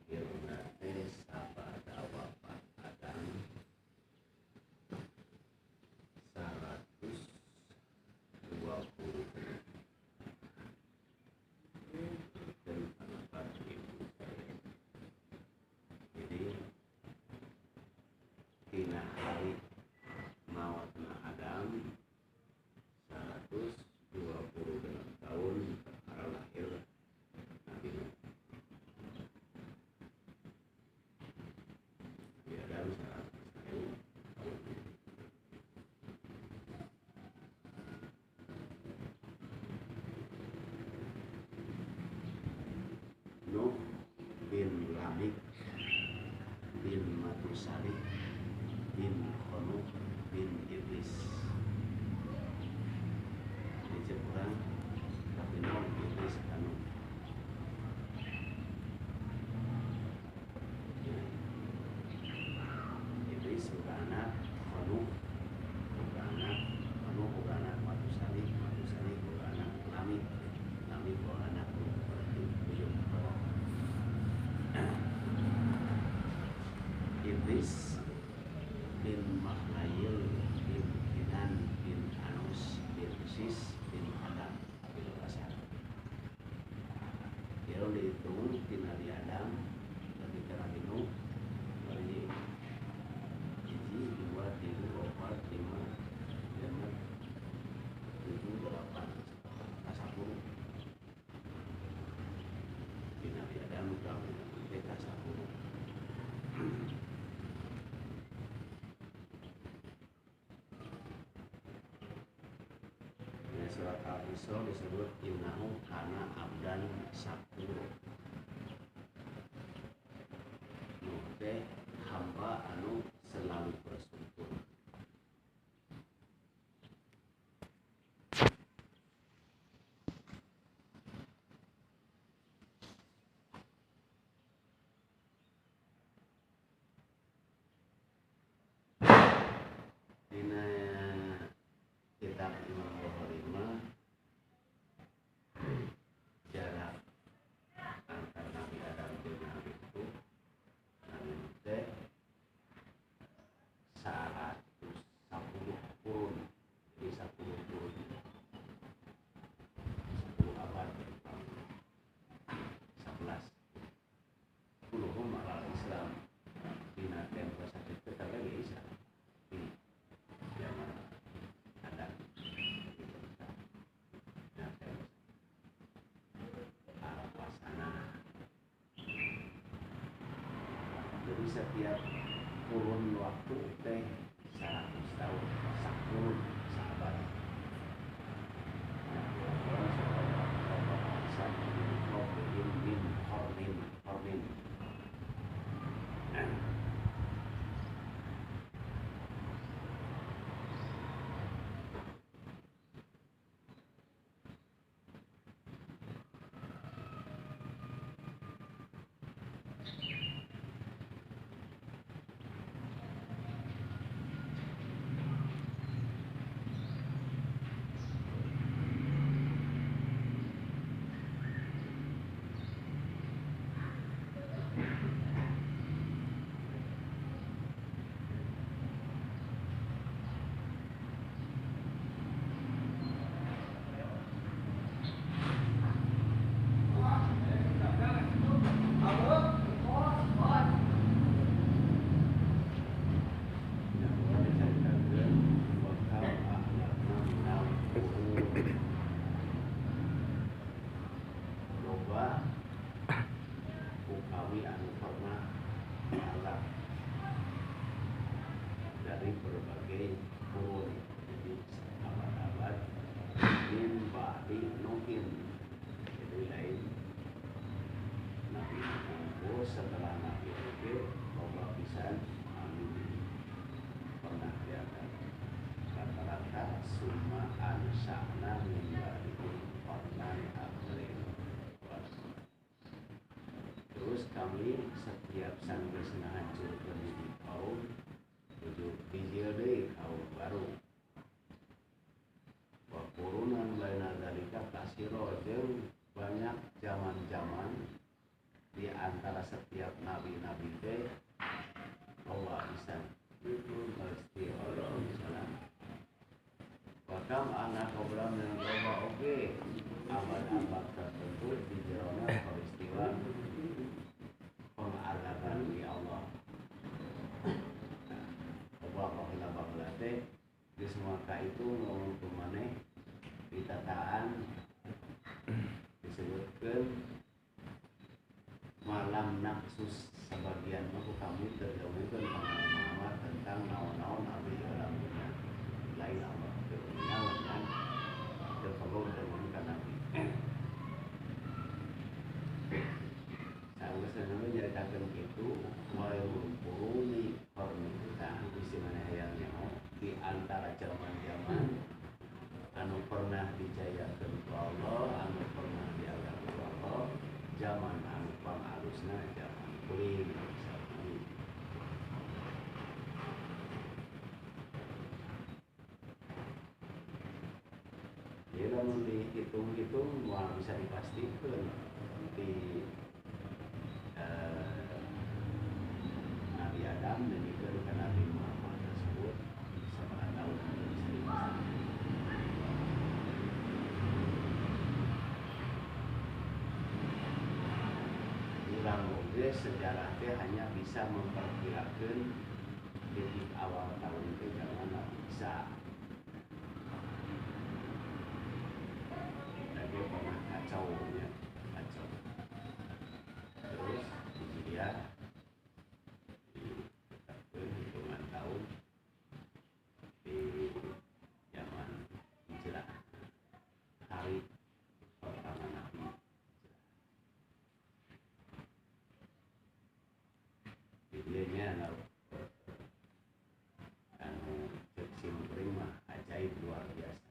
lahirna teh sabada wafat Adam 120 dan pendapat ibu saya. Jadi tina hari mautna Adam 128 tahun perkara lahir Nabi Nuh. Nabi Adam 100 tahun. Nuh bin Lamik bin Matusali bin Khanuk bin Iblis. Ini kurang tapi Nuh Iblis anu Iblis bukan anak Khanuk, bukan anak Khanuk, bukan anak Matusali, Matusali bukan anak Lamik, Lamik bukan anak Buyung. Iblis bin Makhlaiil bin Kinan bin Anus bin Sis bin Adam bin Basar. Kalau dihitung tina di Adam lebih ke Nabi Nuh dari 1, 2, 3, 4, 5, 6, 7, 8, 10. Di Nabi Adam kami mereka 10. Surat Al-Isra disebut innahu kana abdan syakura. Nuh teh hamba anu selalu bersyukur. Dina kitab Imam Bukhari mah jarak antar Nabi Adam dan Nabi itu Nabi teh 110 kurun, jadi 10 kurun, 10 abad, 11 10 malal Islam dina tempo sakit kita lagi Islam di zaman Adam jadi setiap kurun waktu teh 100 tahun, 10 sahabat. Dari berbagai kurun, jadi abad-abad min ba'di nuhin, jadi lain Nabi Nuh setelah Nabi Nuh loba pisan anu pernah diangkat rata-rata summa ansa'na min ba'dihim qarnan akhirin. Terus kami setiap sanggeusna hancurkeun hiji kaum tujuh hijil deui kaum baru. Wa qurunan baina dzalika kasiro jeung banyak zaman-zaman di antara setiap nabi-nabi teh Allah bisa itu mesti Allah misalnya wakam anak obram dengan Allah oke abad-abad tertentu di jerona peristiwa pengalaman di Allah Allah bahwa teh di semua itu ngomong kemana ditataan disebutkan malam naksus sebagian aku kami terdahulukan pengalaman tentang naon-naon abdi dalam dunia lain Allah kebenaran dan terpeluk dengan kanabi saya senang menceritakan itu walau puruni kornita di mana yang di antara zaman-zaman anu pernah dijayakan ku Allah, anu pernah dianggap ku Allah, zaman anu pangalusna zaman kuring misalnya. Jadi lamun dihitung-hitung, wah bisa dipastikan di Nabi Adam dan juga dengan Nabi Muhammad tersebut seberapa tahun bisa dipastikan. Sejarah teh hanya bisa memperkirakan titik awal tahun itu jangan bisa. Dan dia pernah kacau ya, kacau. Terus dia di hitungan tahun di zaman Hijrah hari pertama Nabi. Videonya anu cek simpring mah ajaib luar biasa.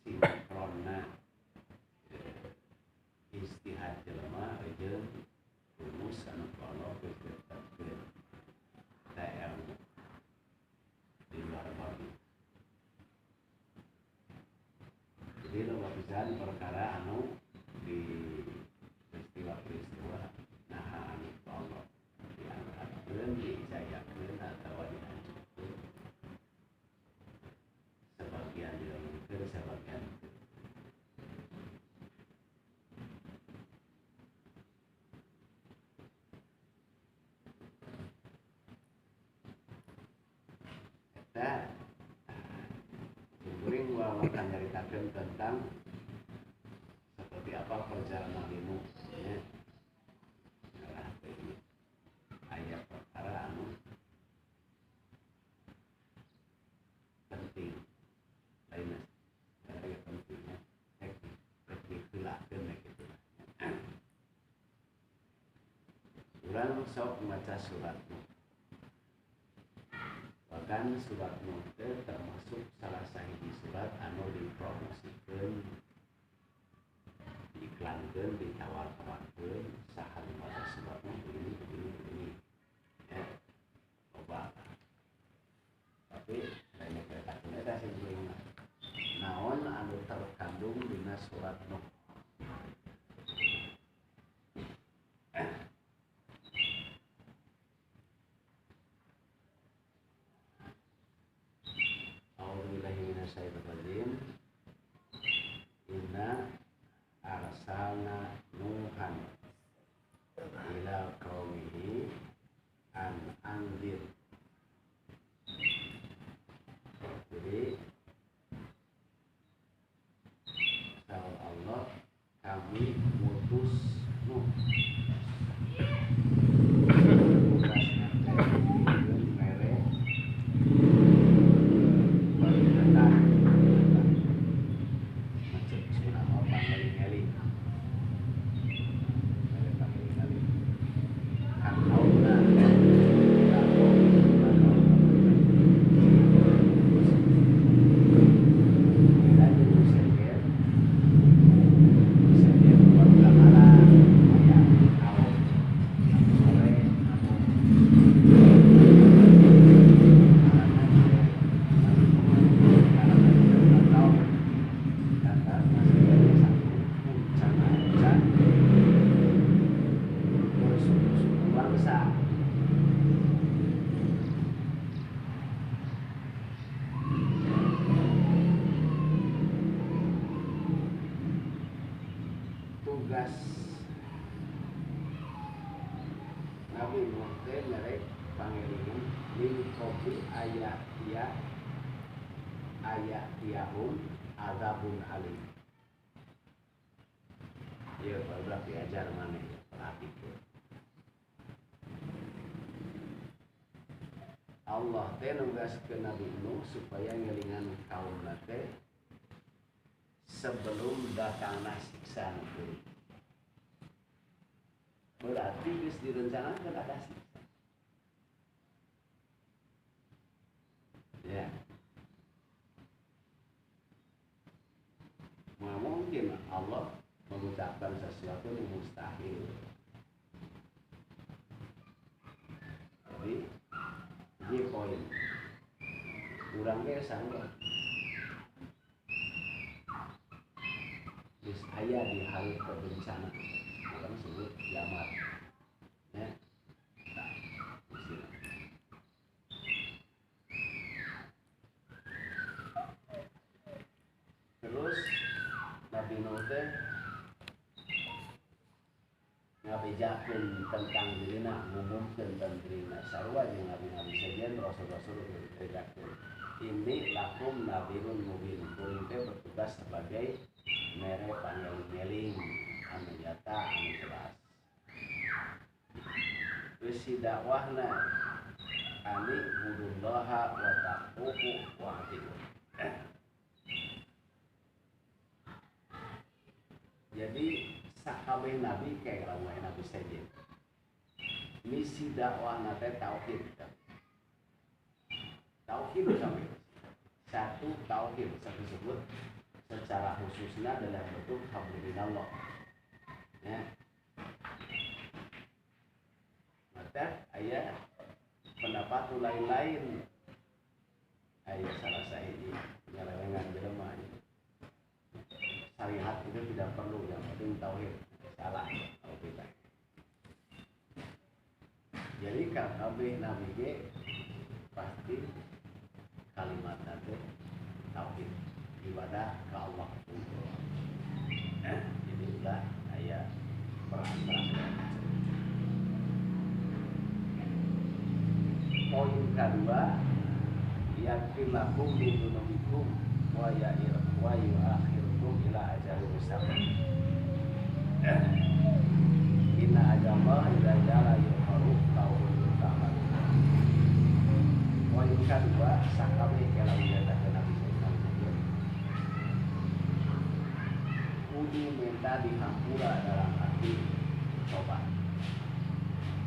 Sinkronnya istihad jelema jeung rumus anu kalau keketatkeun TM di luar bagi. Jadi loba pisan perkara anu di peristiwa-peristiwa nah anu Allah diangkatkeun dijayakeun atau dihancurkeun sebagian dilakukan sebagian kita kuring akan nyaritakeun tentang seperti apa perjalanan Nuh ya. Nah, ini ayat perkara anu penting lainnya dari pentingnya teknik dilakukan gitu. Urang sok membaca surat Nuh. Bahkan surat Nuh termasuk salah sahiji surat anu dipromosikan iklankan, ditawar-tawarkan sahari pada sebabnya begini ya, coba tapi banyak kata-kata ada sebelumnya naon anu terkandung dina surat Nuh. A'udzubillahi minasyaitonir rajim. Inna arsalna Nuhan ila qaumihi an anzir. Jadi sama Allah kami mutus Nuh tugasnya merek bagaimana macam sunnah apa kali kan aula pangelingan min qabli ayatiyahum azabun alim. Ya barulah diajar mana ya perhatikan. Allah teh nugaskeun Nabi Nuh supaya ngelingan kaum teh sebelum datangna siksa nu. Berarti geus direncanakeun ada siksa. Ya. Mungkin Allah mengucapkan sesuatu yang mustahil. Jadi ini poin. Kurangnya sanggup. Terus ayah di hari kebencana, orang sebut kiamat. Ya. Nah, terus Nabi Nuh teh ngabejakeun tentang dirinya, ngumumkeun tentang dirinya sarua jeung nabi-nabi sejen rasul-rasul dibedakeun. Ini lakum nabirun mubin. Kuring teh bertugas sebagai mere pangeling-eling anu nyata anu jelas. Terus si dakwahna ani budullaha wa taquhu wa atiqu. Jadi sakabeh nabi kayak lawan nabi saja. Misi dakwah nate tauhid. Tauhid sampai satu tauhid disebut secara khususnya dalam bentuk hablillah. Ya. Maka ayat pendapat lain-lain. Ayat salah sahiji nyelewengan jelema. Syariat itu tidak perlu, yang penting tauhid. Salah kalau kita. Jadi kabeh nabi ge pasti kalimat nanti tauhid, ibadah ke Allah. Jadi ulah ayat perang-perang. Poin kedua, yakin lakum bidunubikum wa yu'akhirukum ila ajalin musamma. Inna ajalla idza jala yuharu qaulun ta'ala. Poin kedua, sakabe kalau nyatakeun Nabi sallallahu alaihi wasallam. Kudu minta dihampura dalam hati tobat.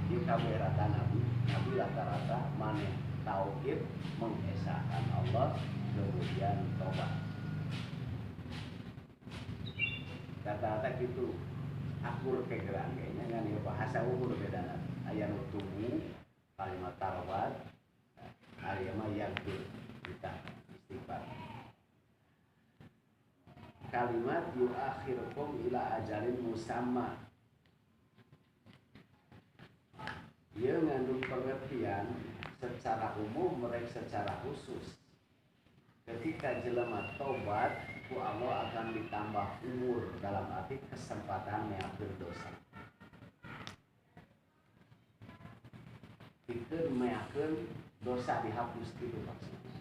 Di kaberata Nabi rata-rata maneh tauhid mengesahkan Allah kemudian tobat. Kata-kata gitu akur kegeran kayaknya kan bahasa ukur beda. Aya nu tubuh kalimat tawbat, aya mah yang kita istighfar. Kalimat yu'akhirukum ila ajalin musamma. Ia mengandung pengertian secara umum mereka secara khusus. Ketika jelema tobat, ku Allah akan ditambah umur dalam arti kesempatan mengampuni dosa. Itu mengampuni dosa dihapus itu maksudnya.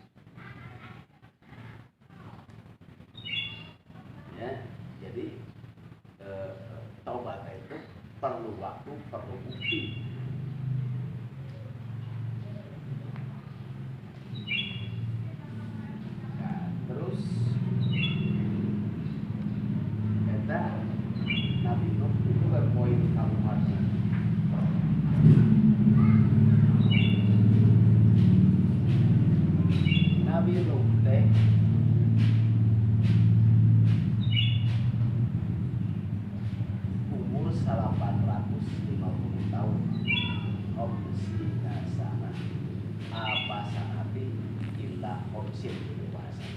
Ya, jadi taubat itu perlu waktu, perlu bukti. Terus kata Nabi Nuh itu berpoin kalimatnya. Nabi Nuh teh umur 850 tahun. Omsina sana apa sanati illa omsin itu bahasa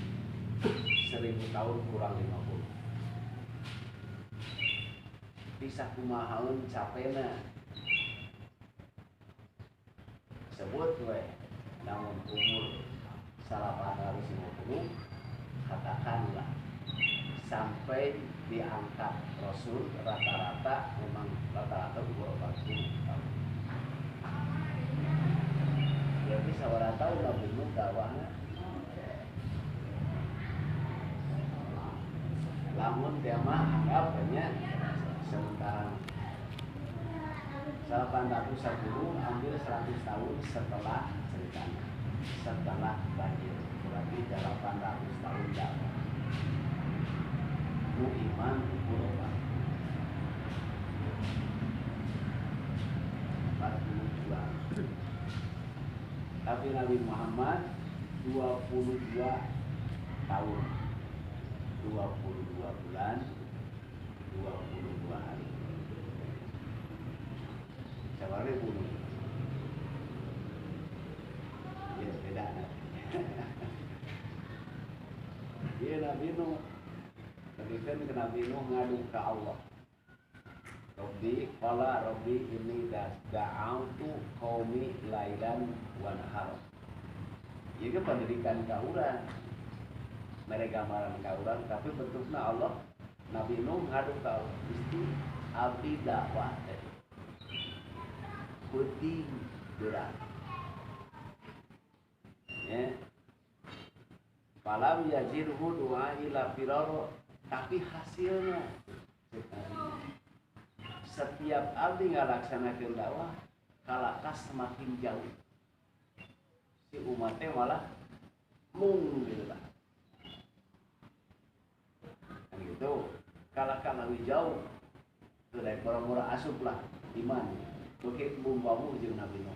1000 tahun kurang 50. Bisa kumahaun capena sebut we namun umur 850 katakanlah sampai diangkat Rasul rata-rata memang rata-rata umur 40 tahun. Jadi sawara tahu Nabi Nuh dakwahna lamun dia mah anggapnya sementara 810 ambil 100 tahun setelah ceritanya, setelah banjir, berarti 800 tahun dakwah. Mu iman kuroban 42. Tapi Nabi Muhammad 22 tahun, 22 bulan, 22 hari. Sabari bunuh. Ya beda. Dia Nabi Nuh. Ketika Nabi Nuh ngadu ke Allah. Rabbi ini da'autu qaumi lailan wa nahar. Ieu ge pendidikan ka urang. Mereka marang ka urang tapi bentukna Allah. Nabi Nuh ngadu ka Allah. Gusti abdi dakwah teh. Penting berat. Ya. Falam yajirhu du'a ila firaro, tapi hasilnya setiap abdi ngalaksanakeun dakwah kalakas semakin jauh. Si umatnya malah mung gitu lah. Kan gitu. Kalakal lebih jauh. Itu dari orang-orang asup lah iman. Oke, bumbamu jeung Nabi Nuh.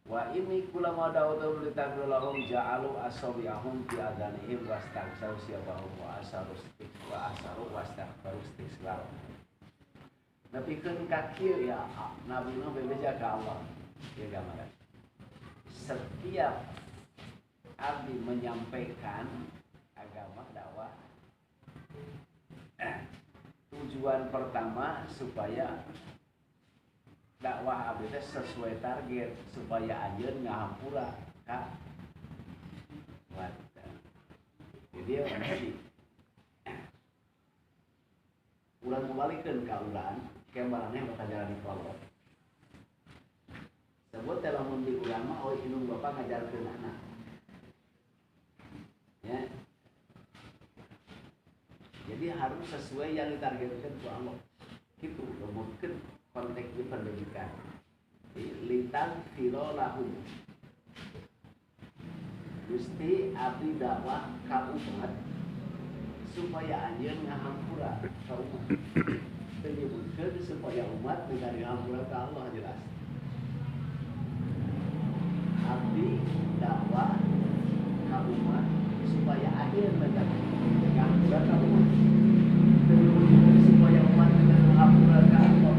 Wa ini kulama da'utu litabulahum ja'alu asabi'ahum fi adanihim wastaghsaw siyabahum wa asaru wastaghfaru istighfar. Nepikeun ka kieu ya Nabi Nuh bebeja ka Allah. Ieu gambaran. Setiap abdi menyampaikan agama dakwah, tujuan pertama supaya dakwah abdi teh sesuai target, supaya anjeun ngahampura ka warga. Jadi mesti ulang membalikkeun ka urang kembarannya bakal jalani kolot. Sebut dalam mundi urang mah oh indung bapak ngajarkeun anak. Ya. Jadi harus sesuai yang ditargetkan ku Allah. Gitu, mungkin konteksnya pendidikan. Litan filo lahum. Gusti abdi dakwah ka umat supaya anjeun ngahampura ka umat. Menyebutkeun supaya umat mencari hampura ka Allah jelas. Abdi dakwah ka umat supaya anjeun mencari hampura ka umat. Supaya umat mencari hampura ka Allah.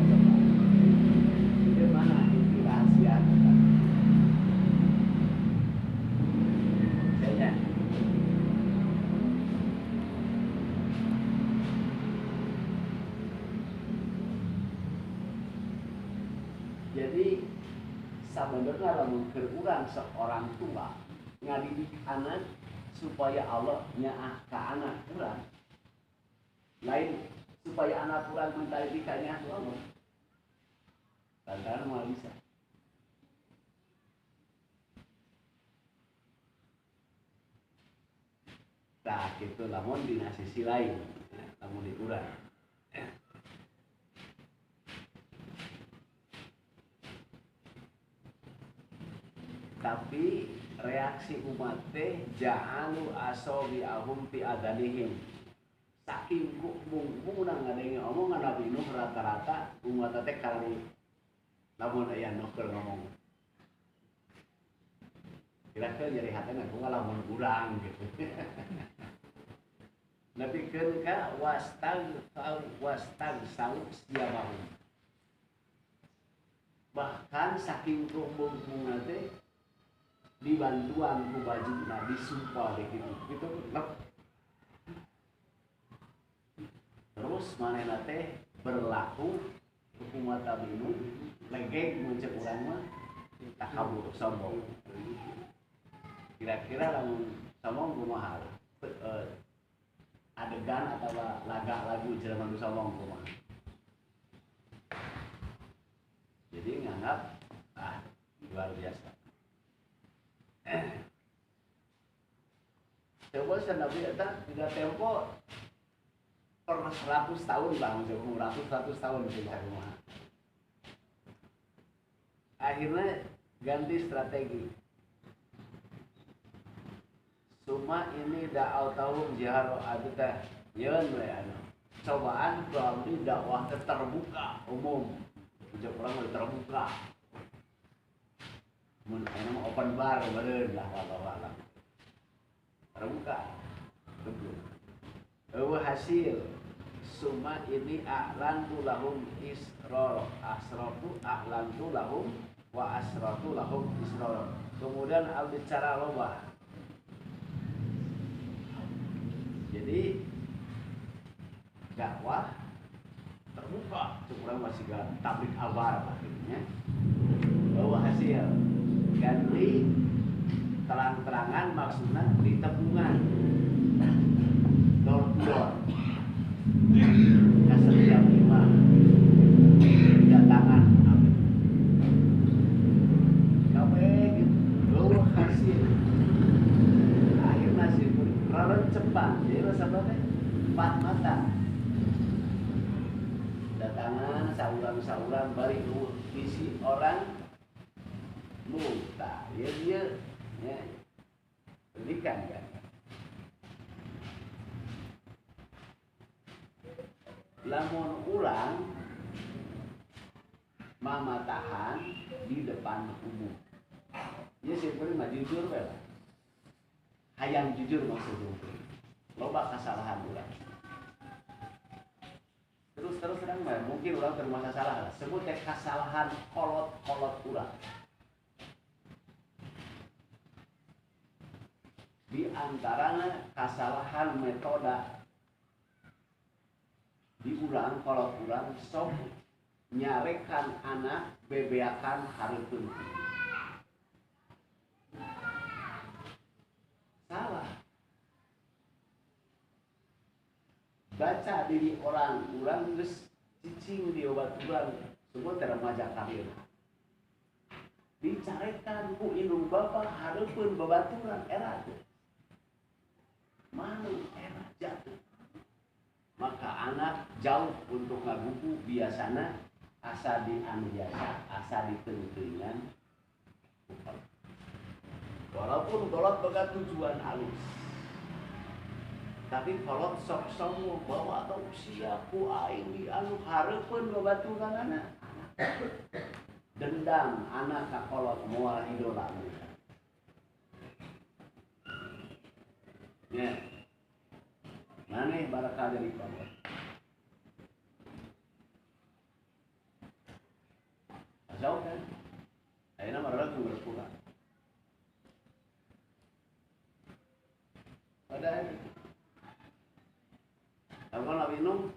Bagaimana ini rahasia kita? Jadi sebenarnya lamun urang seorang tua ngadidik anak supaya Allah nyaah ka anak urang, lain supaya anak urang minta didikannya Allah. Lantaran mau bisa. Nah, gitu lamun di sisi lain, lamun di urang. Tapi reaksi umat teh ja'alu asabi'ahum fi adanihim. Saking mung-mung ngadenge omongan Nabi Nuh rata-rata umat teh kali lamun aya Nuh keur ngomong. Kira-kira jadi hatena kumaha lamun urang gitu. Nepikeun ka wastagsaw siyabahum. Bahkan saking kumpul-kumpulna teh dibantuan ku bajuna disumpah deh gitu terus manehna teh berlaku hukumat Nabi Nuh legeg muncul urang mah takabur sombong. Kira-kira lamun sombong kumaha adegan atau laga lagu jelema nu sombong kumaha luar biasa. Coba Nabi eta tiga tempo per 100 tahun lah, ratus tahun kita rumah. Akhirnya ganti strategi. Cuma ini da'autahum jiharo adu teh yeun we anu. Cobaan berarti dakwah terbuka umum. Ujuk orang terbuka. Mun anu open bar beureun lah walau terbuka. Hasil summa ini a'lantu lahum israr asrafu a'lantu lahum wa asratu lahum israr. Kemudian al bicara loba. Jadi dakwah terbuka, kurang masih gak tablik abar akhirnya. Bahwa hasil ganti terang-terangan maksudnya di tepungan door to door kasar jam 5 datangan kape gitu. Bahwa hasil akhirnya sih rawan cepat jadi masalahnya 4 mata datangan sauran-sauran bari isi orang muta dia ya pendidikan kan lamun ulang mama tahan di depan umum ya simpulnya mah jujur lah hayang jujur maksudnya loba kesalahan ulang terus sedang mungkin ulang termasuk salah lah sebut kesalahan kolot ulang di antaranya kesalahan metode diulang kolot ulang sok nyarekan anak bebeakan hareupeun salah baca diri orang geus cicing di obat ulang semua remaja kabir dicarekan ku indung bapa hareupeun babaturan era manu era jatuh maka anak jauh untuk ngagugu biasana asa di anu biasa asa di teuing-teuingan walaupun kolot boga tujuan halus tapi kolot sok sombong bahwa atau siaku aing di anu hareupeun babaturanana dendam anak ka kolot moal idola ya maneh barakah dari kolot jauh kan ayeuna mah rada berkurang pada kalau nak minum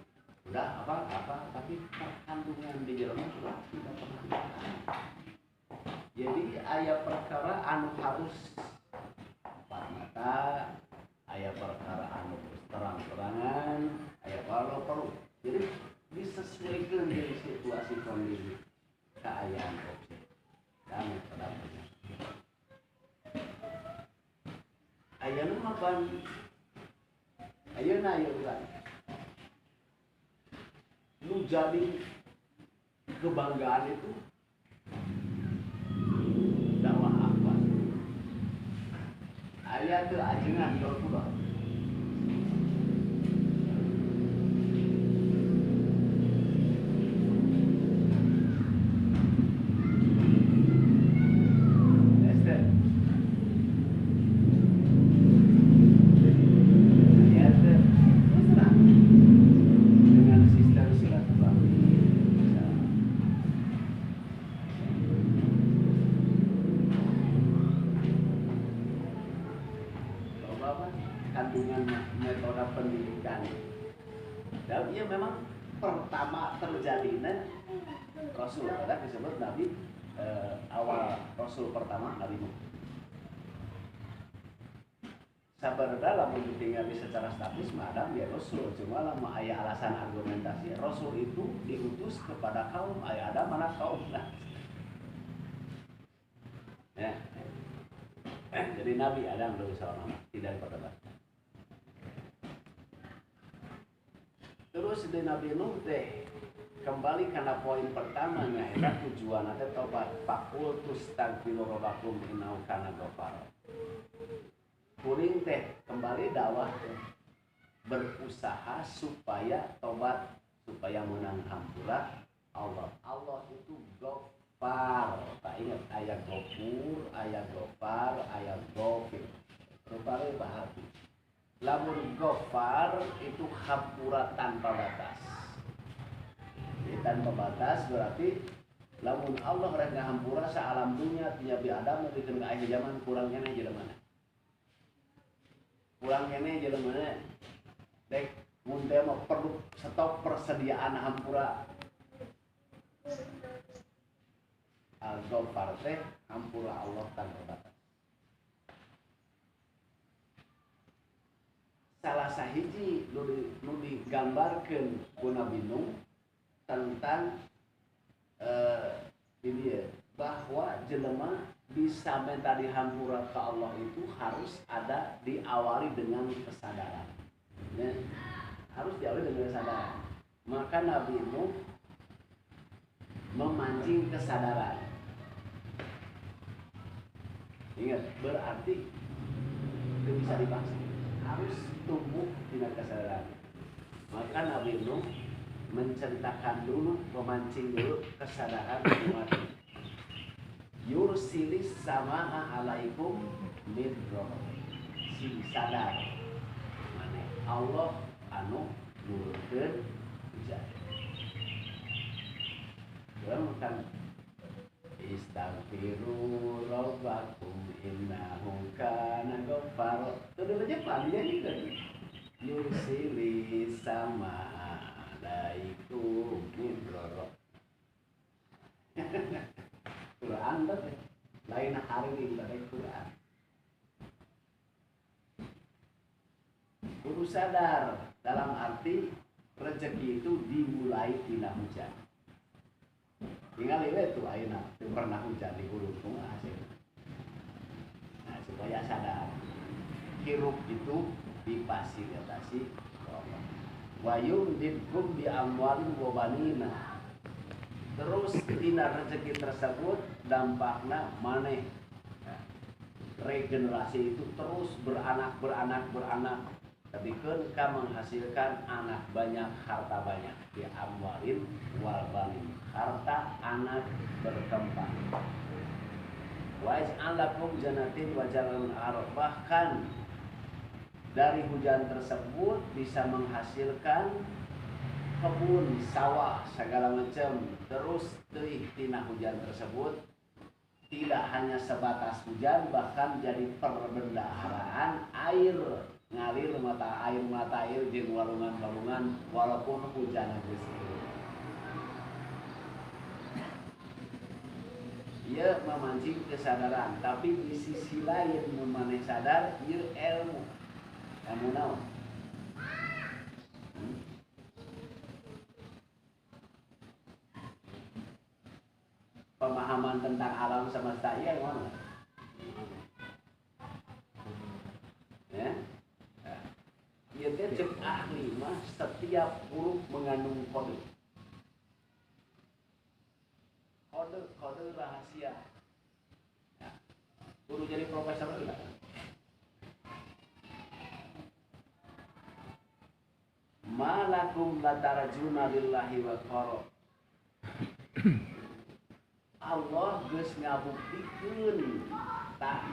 udah apa tapi kandungan di jelema sudah tidak pernah jadi aya perkara anu harus empat mata aya perkara anu terang-terangan aya perlu jadi disesuaikan dari situasi kondisi keayaan objek kami pendapatnya ayana makan ayana ulang lu jadi kebanggaan itu dakwah apa ayat itu ajengan Rasulullah kandungan metode pendidikan dan ia memang pertama terjadinya Rasul ada disebut Nabi awal Rasul pertama Nabi Nuh sabarda lamun ditinggali secara status mah Adam dia Rasul cuma lama aya alasan argumentasi Rasul itu diutus kepada kaum aya Adam mana kaum nah Jadi Nabi Adam dulu seorang tidak diperdebatkan. Terus di Nabi Nuh teh kembali karena poin pertamanya itu tujuan atau tobat fakul tustaghfiru rabbakum innahu kana ghafara. Kuring teh kembali dakwah teh berusaha supaya tobat, supaya menang hampura Allah. Allah itu Ghafar. Tak ingat ayat Ghafur, ayat Ghafar, ayat Ghafir. Ghafar itu berarti lamun Ghafar itu hampura tanpa batas. Jadi tanpa batas berarti lamun Allah rek ngahampura sa alam dunia tiap di Adam dikeun ka akhir zaman kurang kene jelema mana. Kurang kene jelema mana. Dek mun teh mah perlu stok persediaan hampura. Al-Ghafar teh hampura Allah tanpa batas. Salah sahiji nu digambarkeun ku Nabi Nuh tentang ini ya, bahwa jelema bisa minta dihampura ke Allah itu harus ada diawali dengan kesadaran. Ya, harus diawali dengan kesadaran. Maka Nabi Nuh memancing kesadaran. Ingat, berarti itu bisa dipaksa. Harus tumbuh dengan kesadaran. Maka Nabi Nuh menceritakan dulu, memancing dulu kesadaran umat. Yursilis sama'a alaikum midro. Si sadar mana Allah anu nurkeun hujan. Orang makan istaghfiru rabbakum innahu kana ghafara. Itu dulu aja panjang juga. Yursilis sama'a alaikum midro. Quran teh lain hari ini dari Quran. Kudu sadar dalam arti rezeki itu dimulai tina hujan. Tinggal itu ayeuna teu pernah hujan di gunung kumaha hasilna. Nah, supaya sadar hirup itu difasilitasi Allah. Wa yumdidkum bi amwalin wa banina. Terus tina rezeki tersebut dampakna maneh regenerasi itu terus beranak ketika ka menghasilkan anak banyak, harta banyak. Di amwalin wal banin, harta anak berkembang. Wa ja'alakum jannatin wa jalan arab, bahkan dari hujan tersebut bisa menghasilkan kebun, sawah, segala macam. Terus teuing tina hujan tersebut tidak hanya sebatas hujan, bahkan jadi perbendaharaan air, ngalir mata air jeung walungan-walungan walaupun hujan geus turun. Ieu memancing kesadaran, tapi di sisi lain memaneh sadar ieu ilmu. Ilmu naon? Pemahaman tentang alam semesta iya mana? Ya, ya dia cek ahli mah setiap huruf mengandung kode. Kode rahasia. Ya. Guru jadi profesor enggak? Malakum latarajuna lillahi wa qara. Allah geus ngabuktikeun tah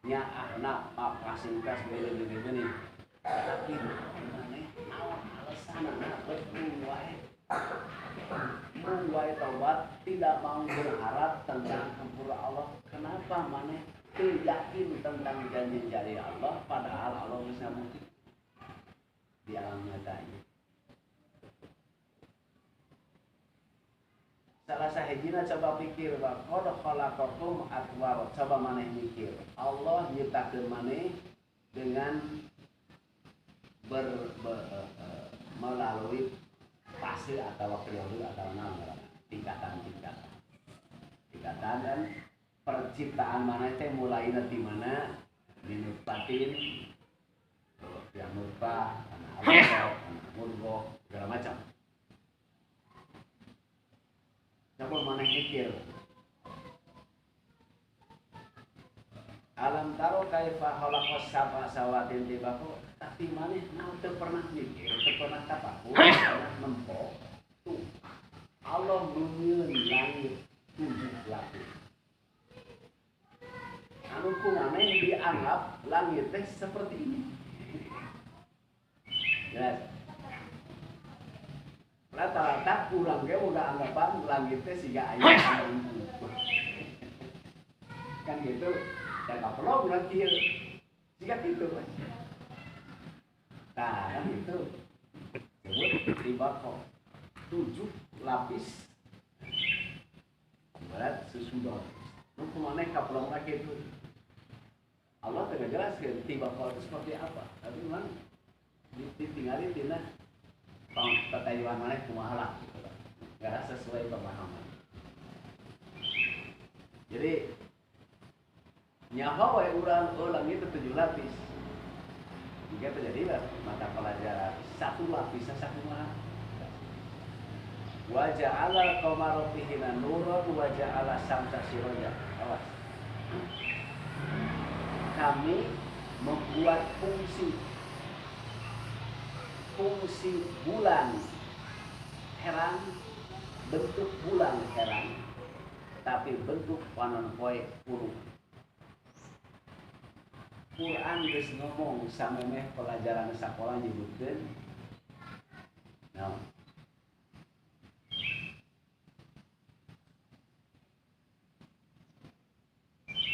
nya ahna papasingkas beuleuh-beuleuh nih. Tapi maneh naon alasanna betul wae. Mun wae taubat tidak mau berharap tentang hampura Allah. Kenapa maneh teu yakin tentang janji-janji Allah padahal Allah geus ngabukti di alam nyata ini. Salah sahijina coba pikir bahwa qad khalaqakum atwar, coba maneh mikir. Allah nyiptakeun maneh dengan melalui fase atau periode atau tingkatan kan perciptaan mana teh mulai di mana minupatin yang nutfah, anak alaqah, anak mudghah, segala macam. Coba mana pikir. Alam taro kaifa khalaqas sab'a sawatin tibaku, tapi maneh teu pernah mikir, teu pernah tapakur, pernah nempo tuh. Allah nyieun langit 7 lapis. Anu kumaha dianggap langit teh seperti ini. Jelas. Rata-rata kurang ge udah anggapan langit teh siga aya anu. Kan gitu. Dan tak perlu bilang kieu. Siga kitu. Nah, kan itu. Sebut ribako 7 lapis. Berat sesudah. Nu kumaha kaplongna kitu. Allah tengah jelaskan tibako itu seperti apa. Tapi memang ditinggalin tina tatayuan mana kumaha lah gitu. Enggak sesuai pemahaman. Jadi nyaho we urang itu 7 lapis. Jika terjadi mata pelajaran 1 lapis sakumaha. Wa ja'ala qamara fihi nuran wa ja'ala syamsa sirajan. Awas. Kami membuat fungsi bulan heran, bentuk bulan heran, tapi bentuk panon poe puruk. Quran geus ngomong samemeh pelajaran sakola nyebutkeun naon?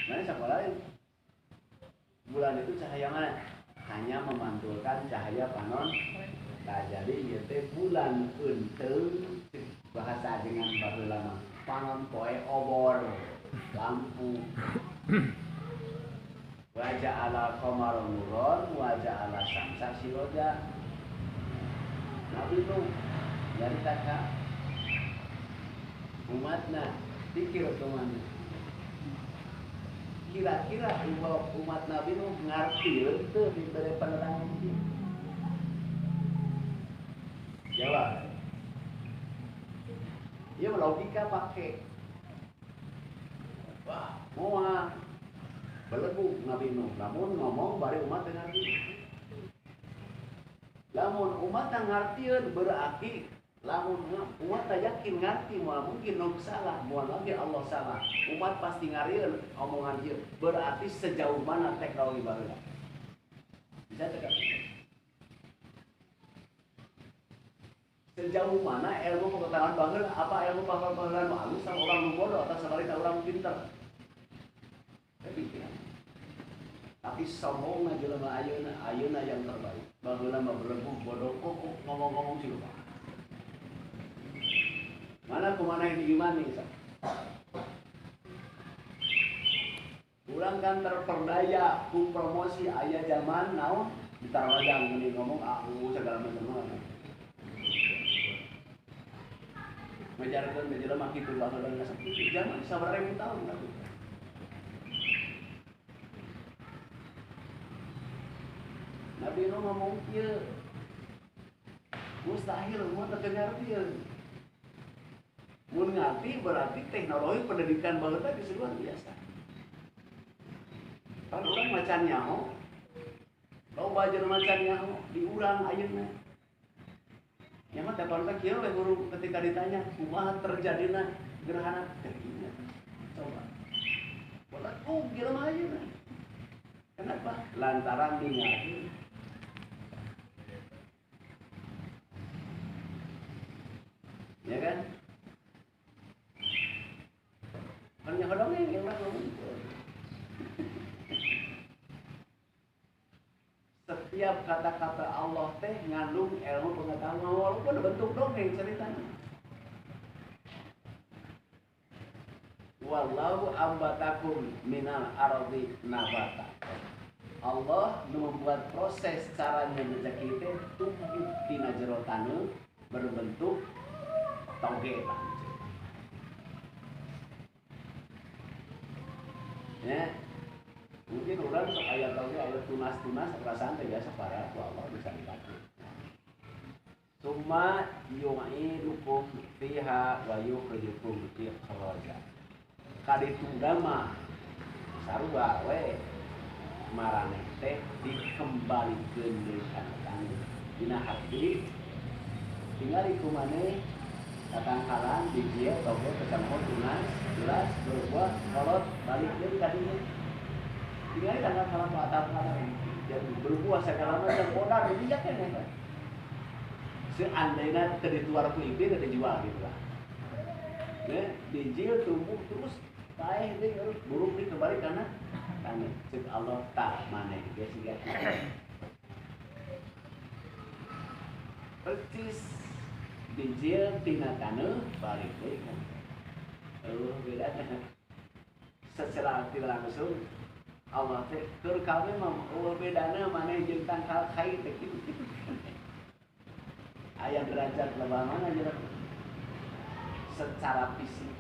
Mana sakola bulan itu cahaya mana? Hanya memantulkan cahaya panon. Nah, jadi ieu teh bulan heunteu bahasa dengan baheula mah panon poe obor lampu. Wa ja'ala qamara nuron wa ja'ala syamsa siraja. Nabi Nuh nyarita ka umatna pikir kemana? Kira-kira umat Nabi Nuh ngarti teu dibere penerangan ieu? Jawab. Ieu logika pakai. Wah, moal belebuk Nabi Nuh. Lamun ngomong bari umat teu ngarti. Lamun umat teu ngartieun berarti lamun umat teu yakin ngarti moal mungkin nu salah, moal lagi Allah salah. Umat pasti ngarieun omongan ieu. Berarti sejauh mana teknologi baheula? Bisa teu? Sejauh mana ilmu pengetahuan baheula? Apa ilmu pengetahuan halus sama orang nu bodoh atau sebaliknya orang pintar? Tapi sombongna jelema ayeuna yang terbaik. Baheula mah berlebuh bodoh kok ngomong-ngomong sih lupa. Mana kumana yang diimani sa? Urang kan terperdaya ku promosi aya zaman naon ditarojang geuning ngomong aku segala macam. Ngajarkeun ke jelema kitu baheula geus sakitu zaman sabaraha tahun atuh. Nabi Nuh ngomong kieu mustahil umat teu ngartieun. Mun ngarti berarti teknologi pendidikan baheula geus luar biasa. Kan urang macan nyaho, loba jelema macan nyaho di urang ayeuna. Ya mah tepan teh kieu we guru ketika ditanya kumaha terjadina gerhana teh. Coba. Bola jelema ayeuna. Kenapa? Lantaran ningali ya kan? Hanya dongeng yang ngomong. Setiap kata-kata Allah teh ngandung ilmu pengetahuan walaupun bentuk dongeng ceritanya. Wallahu ambatakum minal ardi nabata. Allah membuat proses caranya rezeki teh tumbuh dina jero taneuh berbentuk toge. Ya, mungkin orang sok ayat tahu ayat tunas perasaan teh biasa para Allah bisa dipakai. Summa yu'idukum fiha wa yukhrijukum ikhraja. Kaditunggal mah sarua we maraneh teh dikembalikeun deui kana kami. Dina hati tinggal iku maneh katangkalan dijieun toge ketemu tunas jelas berbuat kolot balik deui ka dieu. Tinggal kana kana atap-atap jadi berbuah segala macam modal bijak keneh. Seandainya kedituar ku ieu teh dijual gitu lah. Dijil tumbuh terus baik deh harus burung di kembali karena cek Allah tak mana dia sih ya. Percis dijil tina tanah balik deh kan. Beda kan. Secara tidak langsung Allah teh keur kami mah bedana mana jeung tangkal kai teh kitu. Aya derajat lebah mana aja secara fisik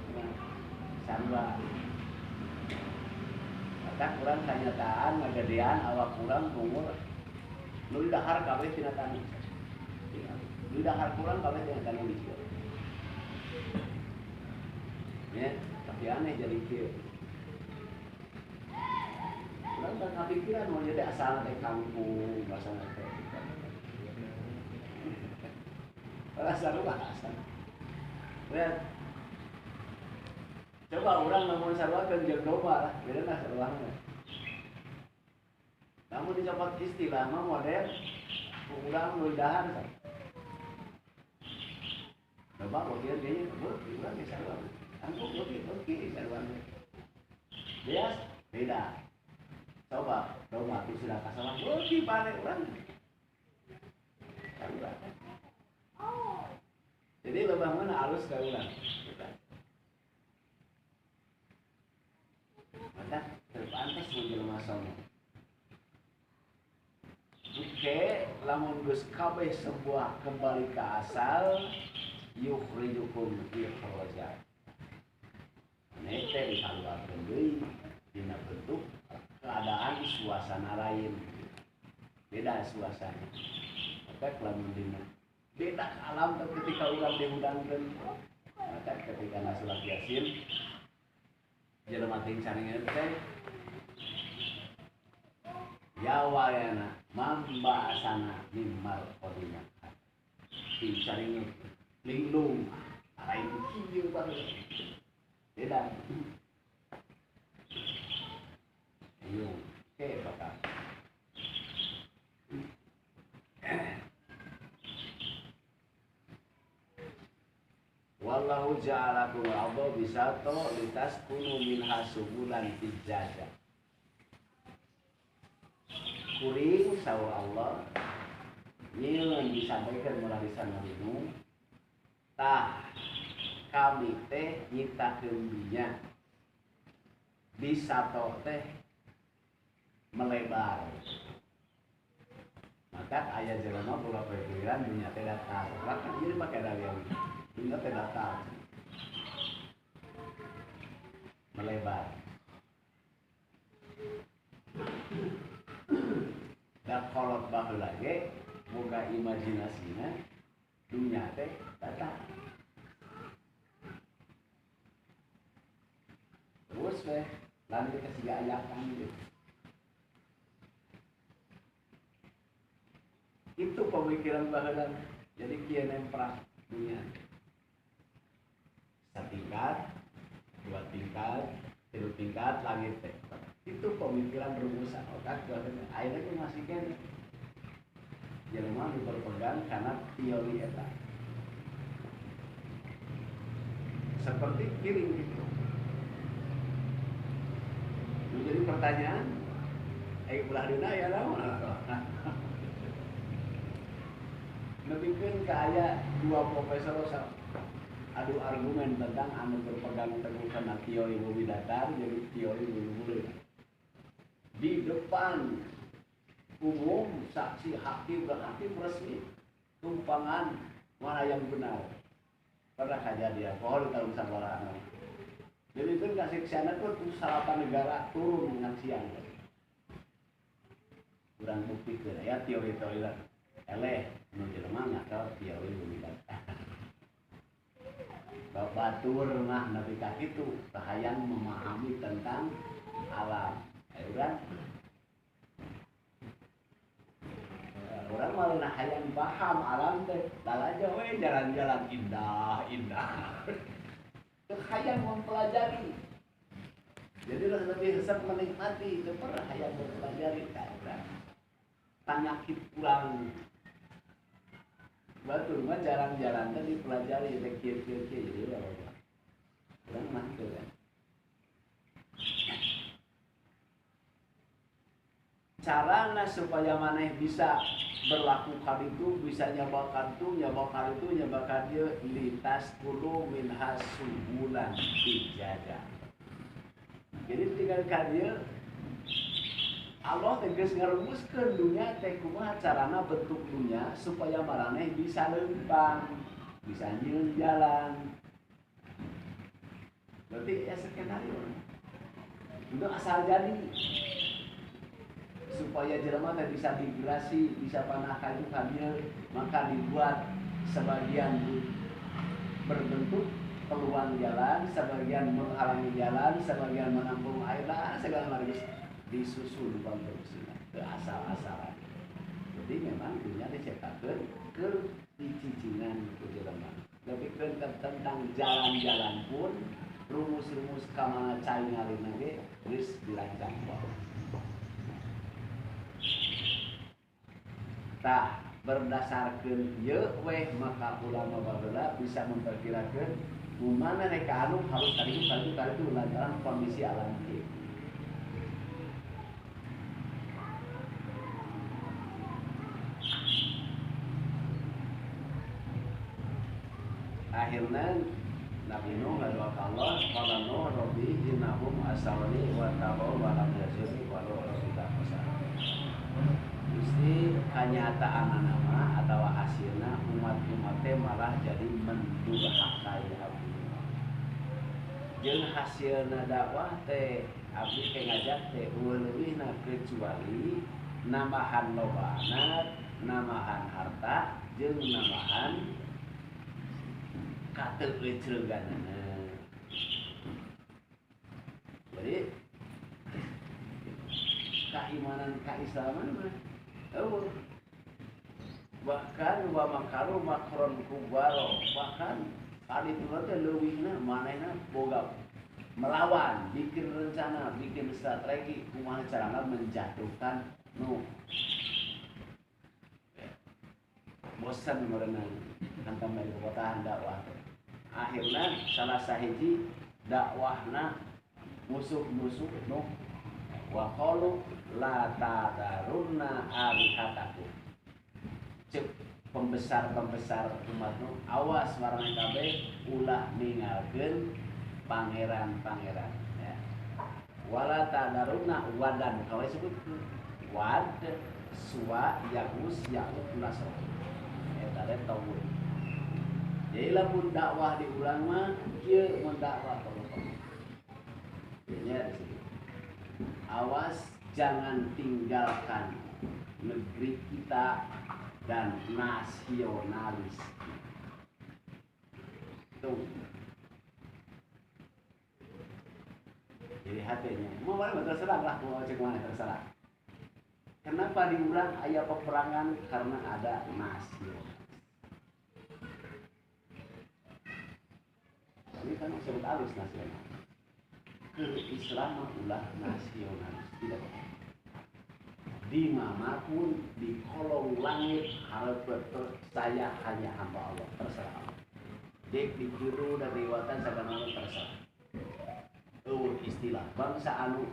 sarua. Maka kurang kenyataan ngagedean awak kurang umur nu dahar kabeh tina tanah. Nu dahar kurang kabeh tina tanah hijau. Ya, tapi aneh jadi kieu. Kurang tak kapikiran mau jadi asal teh kampung, asal teh. Rasa lupa asal. Lihat. Coba orang namun sarua kan jeung domba lah, beda nah sarua. Namun dicopot istilah mah model urang ludahan. Coba bagian dia urang ge sarua. Angkut oke sarua. Bias beda. Coba domba itu sudah kasalah, oke balik urang. Sarua. Jadi lebah mana halus ka urang. Maka terpantas menjelma sono. Oke, lamun geus kabeh sebuah kembali ke asal yukhrijukum ikhraja. Nete dikaluarkeun deui dina bentuk keadaan suasana lain. Beda suasana. Maka lamun dina beda alam ketika urang diundangkeun. Maka ketika nasulat Yasin jelema ting caringeun teh ya wayana mamba asana mimmal qadina ting caringeun linglung lain kieu banget beda ayo oke bakal wallahu ja'alakum al-ardha bisata litaskunu minha subulan fijaja. Kuring saur Allah nyieun disampaikan melalui sanadinu tah kami teh nyiptakeun dinya bisato teh melebar. Maka aya jelema boga pikiran dunya teh datar. Lah kan ieu make dawean. Dunia teh datar melebar dan kolot baheula ge boga imajinasina dunia teh datar terus we lanjut ke siga ayakan gitu. Itu pemikiran baheula jadi kieu nemprak dunia setingkat, dua tingkat, tiga tingkat, langit teh. Itu pemikiran rumusan otak bahwa akhirnya itu masih kene. Jelema berpegang karena teori eta. Seperti kiring gitu. Menjadi pertanyaan, belah dina ya naon? Nepikeun ka aya dua profesor adu argumen tentang anu berpegang teguh kana teori bumi datar jadi teori bumi buleun. Di depan umum saksi hakim dan hakim resmi tumpangan mana yang benar. Pernah kejadian pohon di tahun sabaraha Jadi itu kasih kesana tuh salapan negara turun dengan siang. Kurang bukti ke ya teori-teori lah. Eleh, menurut jelema nyakal teori bukan. Batur mah nabi kaki itu tahayang memahami tentang alam. Kan? Orang malah hayang paham alam teh, aja we jalan-jalan indah. Hayang mempelajari. Jadi lebih resep menikmati, itu pernah hayang mempelajari kan. Tanyakit pulang. Batur mah jarang-jarang tadi dipelajari kir-kir jadi apa. Orang mah itu kan. Carana supaya maneh bisa berlaku kali itu bisa nyabakan dia litas kulu minhas subulan dijaga. Jadi tinggal dia Allah tegas ngarumuskeun dunia teh kumaha carana bentuk dunia supaya maraneh bisa lempang, bisa nyieun jalan. Berarti ya skenario. Itu asal jadi supaya jelema teh bisa migrasi, bisa panah kayu kadir, maka dibuat sebagian berbentuk peluang jalan, sebagian menghalangi jalan, sebagian menampung air, segala macam disusun konstruksinya ke asal-asalan. Jadi memang dunia diciptakan ke dicicingan ke jelema. Tapi tentang jalan-jalan pun rumus-rumus kamana cai ngalina ge geus dirancang wae. Tah berdasarkan ieu weh maka ulama baheula bisa memperkirakan kumana reka anu harus kali itu lantaran kondisi alam ieu. Akhirnya Nabi Nuh lalu Allah qala Nuh rabbi innahum asawani wa tabaw wa lam yazuni wa la rabbika qasar. Gusti kanyataan nama atau hasilna umat-umat teh malah jadi mendurhakai abdi. Jeung hasilna dakwah teh abdi teh ngajak teh leuwihna kecuali namahan lobanat, namahan harta jeung namahan kata ecreganana. Jadi keimanan keislaman mah bahkan wa makaru makron kubaro, bahkan kali itu teh leuwihna manehna boga melawan, bikin rencana, bikin strategi kumaha carana menjatuhkan Nuh. Bosan merenang hantam dari kekuatan dakwah. Akhirnya salah sahiji dakwahna musuh-musuh Nuh wa qalu la tadarunna alihatakum. Cek pembesar-pembesar umat Nuh, awas marang kabeh ulah ninggalkeun pangeran-pangeran ya. Wala tadarunna wadan, kawai sebut wad, suwa, yagus, ya'ud, nasr. Eta tauhid. Jadi lamun dakwah diulang mah kieu mun dakwah tolong. Ya, awas jangan tinggalkan negeri kita dan nasionalis. Tuh. Jadi hatinya, mau mana terserah lah, mau cek mana terserah. Kenapa diulang ayat peperangan? Karena ada nasionalis. Ini kan disebut alus nasional. Keislaman ulah nasionalis tidak. Di manapun di kolong langit harap saya hanya hamba Allah, terserah Allah. Dek di juru dan riwatan segala terserah. Istilah bangsa anu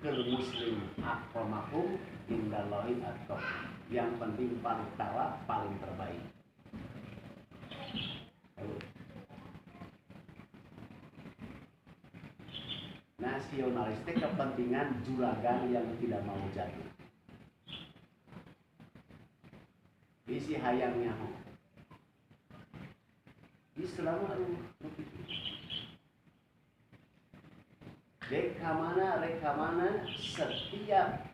ke muslim akramakum indallahi atqakum. Yang penting paling tawa paling terbaik. Nasionalistik kepentingan juragan yang tidak mau jatuh. Isi hayangnya Islam Reka mana setiap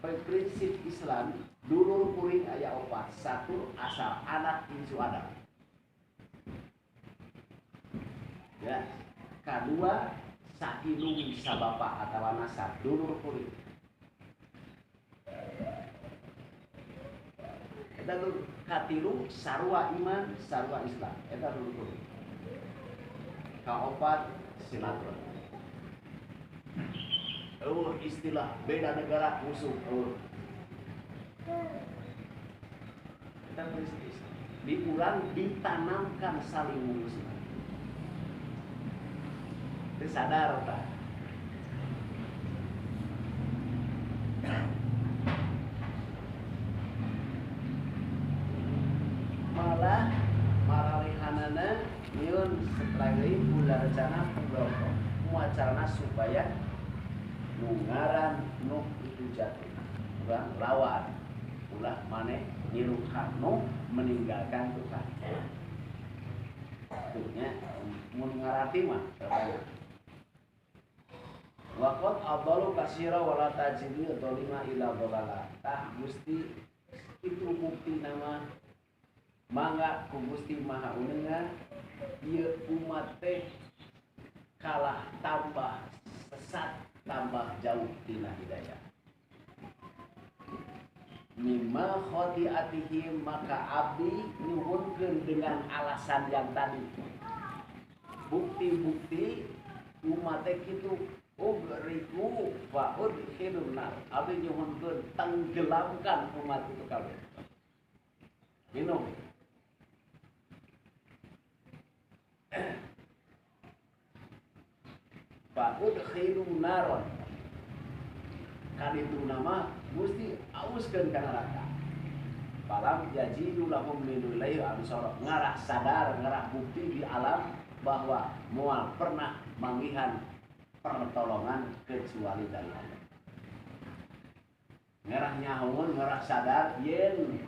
prinsip Islam dulur kuring aya opat. Satu, asal anak insu Adam. Ya. Kedua, saindung sabapa atawa nasab dulur kuring. Eta dulu katilu sarua iman, sarua Islam. Eta dulur kuring. Kaopat silaturahmi. Istilah beda negara musuh. Kita di urang ditanamkan saling mengusir. Itu sadar tak? Malah maralihanana nyun setelah ini ulah rencana pubroko muacarana supaya ngaran nu itu jatuh ulah lawan ulah maneh nyirukan nu meninggalkan Tuhan tuhnya mun ngarati mah waqad adallu katsira wala tajidu dzalima illa dhalala tah Gusti itu bukti nama mangga ku Gusti Maha Unengan ieu umat teh kalah tambah sesat tambah jauh tina hidayah. Mimma khati'atihim maka abdi nyuhunkeun dengan alasan yang tadi. Bukti-bukti umat teh kitu ugriku wa udkhilun nar. Abdi nyuhunkeun tenggelamkan umat itu kabeh. Minum. Fakud khilum naron kalitu nama Gusti auskeun kana neraka falam yajidu lahum min ilaihi ansor ngarah sadar ngarah bukti di alam bahwa moal pernah manggihan pertolongan kecuali dari Allah ngarah nyahoun ngarah sadar yen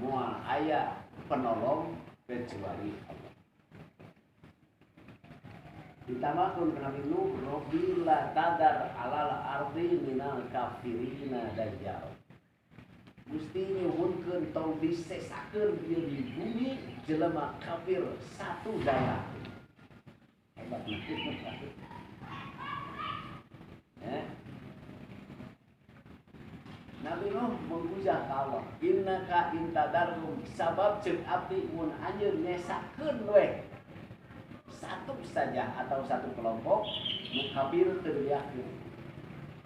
moal aya penolong kecuali Allah. Ditambahkan kami Nuh Robila tadar alal ardi minal kafirina dajjal. Gusti nyuhunkeun tong disesakeun ieu di bumi jelema kafir satu daerah. Hebat ya. Nabi Nuh menghujah ka Allah. Innaka intadarhum sabab ceuk abdi mun anjeun nyesakeun we satu saja atau satu kelompok mukabir teriakin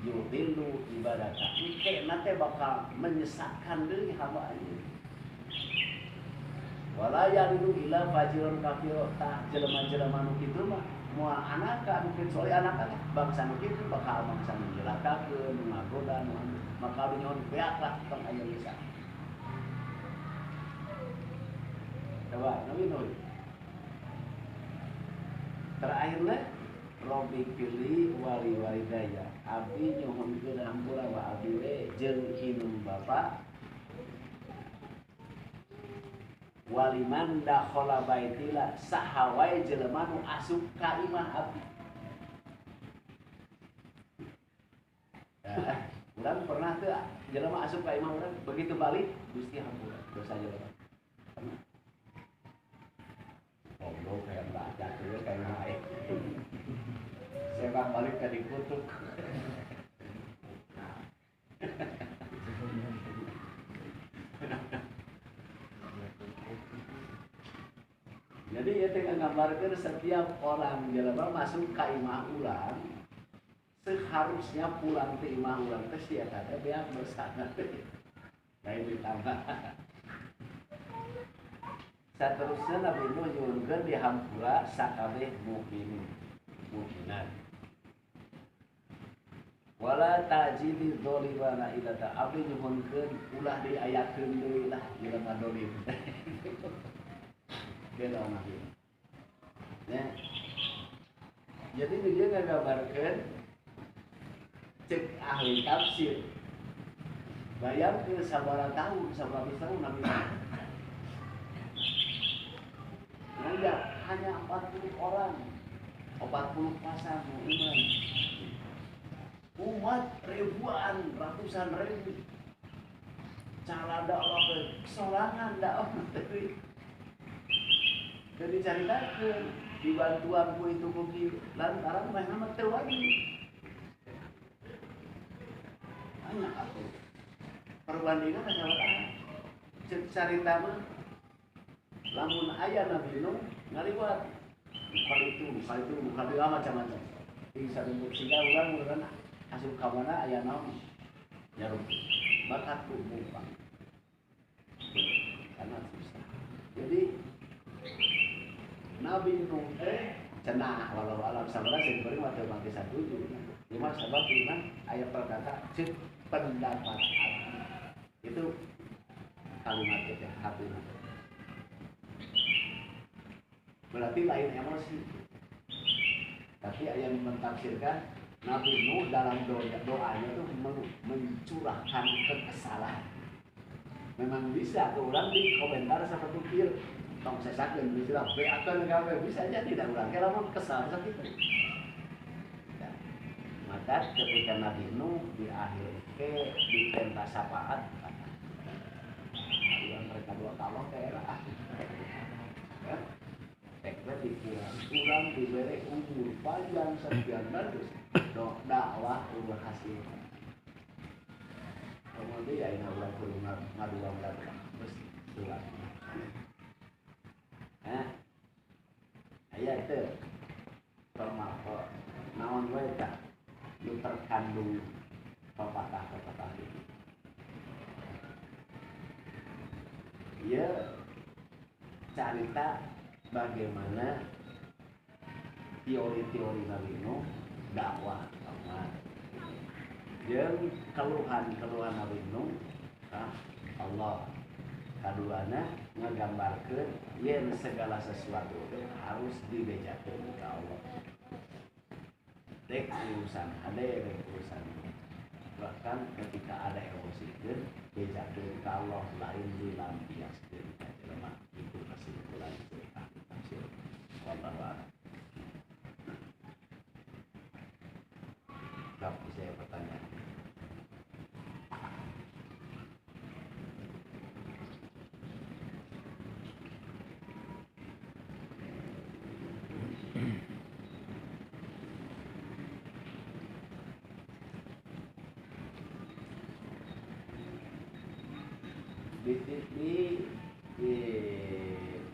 yudillu ibadata ike nate bakal menyesatkan deui hamba ieu wala yalidu illa fajirun kafir tah jelema-jelema nu kitu mah moal anaka nu kecuali anaka bangsa nu kitu bakal bangsa nu jelakakeun ngagoda maka nyon beaklah tong aya nyesat coba nabi Nuh terakhirnya Robi pilih wali walidaya abdi nyuhunkeun hampura wa abdi we jeung hinum bapa waliman dakhala baitila sahawai jelema nu asup ka imah abdi urang pernah teu jelema asup ka imah urang begitu balik Gusti hampura dosa jelema pernah goblok kayak baca tuh kayak naik saya bang balik ke dikutuk jadi ya tinggal gambarkan setiap orang jelema masuk ke imah ulang seharusnya pulang ke imah ulang teh sia teh beak bersana lain ditambah saterusnya Nabi Nuh nyuhunkeun di hampura sakabeh mukminat wala tajidi dzolimana illa ta abdi nyuhunkeun ulah diayakeun deui lah jelema dolim beda Nabi ya jadi dia nggambarkeun cek ahli tafsir bayangkeun sabaraha tahun Nabi hanya 40 orang 40 pasang iman. Umat ribuan, ratusan ribu. Cara dakwah ke sorangan dakwah teh. Jadi caritakeun dibantuan ku itu kugi lantaran mah mah teu wani. Banyak aku. Perbandingan saudara. Cek carita mah lamun aya Nabi Nuh ngaliwat bukan itu macam-macam. Di satu siga urang asup ka mana aya naon nyarup bakat ku mumpang. Karena susah. Jadi Nabi Nuh cenah walau alam sabara sing beri mah teu make satuju. Cuma sebab iman aya perkata cek pendapat hati. Itu kalimat itu hati. Berarti lain emosi. Tapi ayat mentafsirkan Nabi Nuh dalam doanya itu mencurahkan kekesalan. Memang bisa ke orang di komentar seperti itu. Tong sesakeun bisa beakeun gawe bisa aja tidak ulang. Kalau mau kesal sakit. Ya. Maka ketika Nabi Nuh di akhir di perintah syafaat mereka dua kalau kayak ya. Teknya kurang diberi umur panjang sekian bagus dakwah berhasil. Kemudian ya ini ulang kudu ngaduang terus tulang. Aya itu permako naon wae tah nu terkandung pepatah-pepatah itu. Ya cerita bagaimana teori-teori Nabi Nuh dakwah yang keluhan Nabi Nuh Allah kaduana ngegambarkeun yen segala sesuatu harus dibejakeun ka Allah. Dek urusan ada yang urusan bahkan ketika ada emosikeun bejakeun ka Allah lain dilampiaskeun ka jelema. Itu kesimpulan cerita tafsir wallahu a'lam. Tapi saya pertanyaan di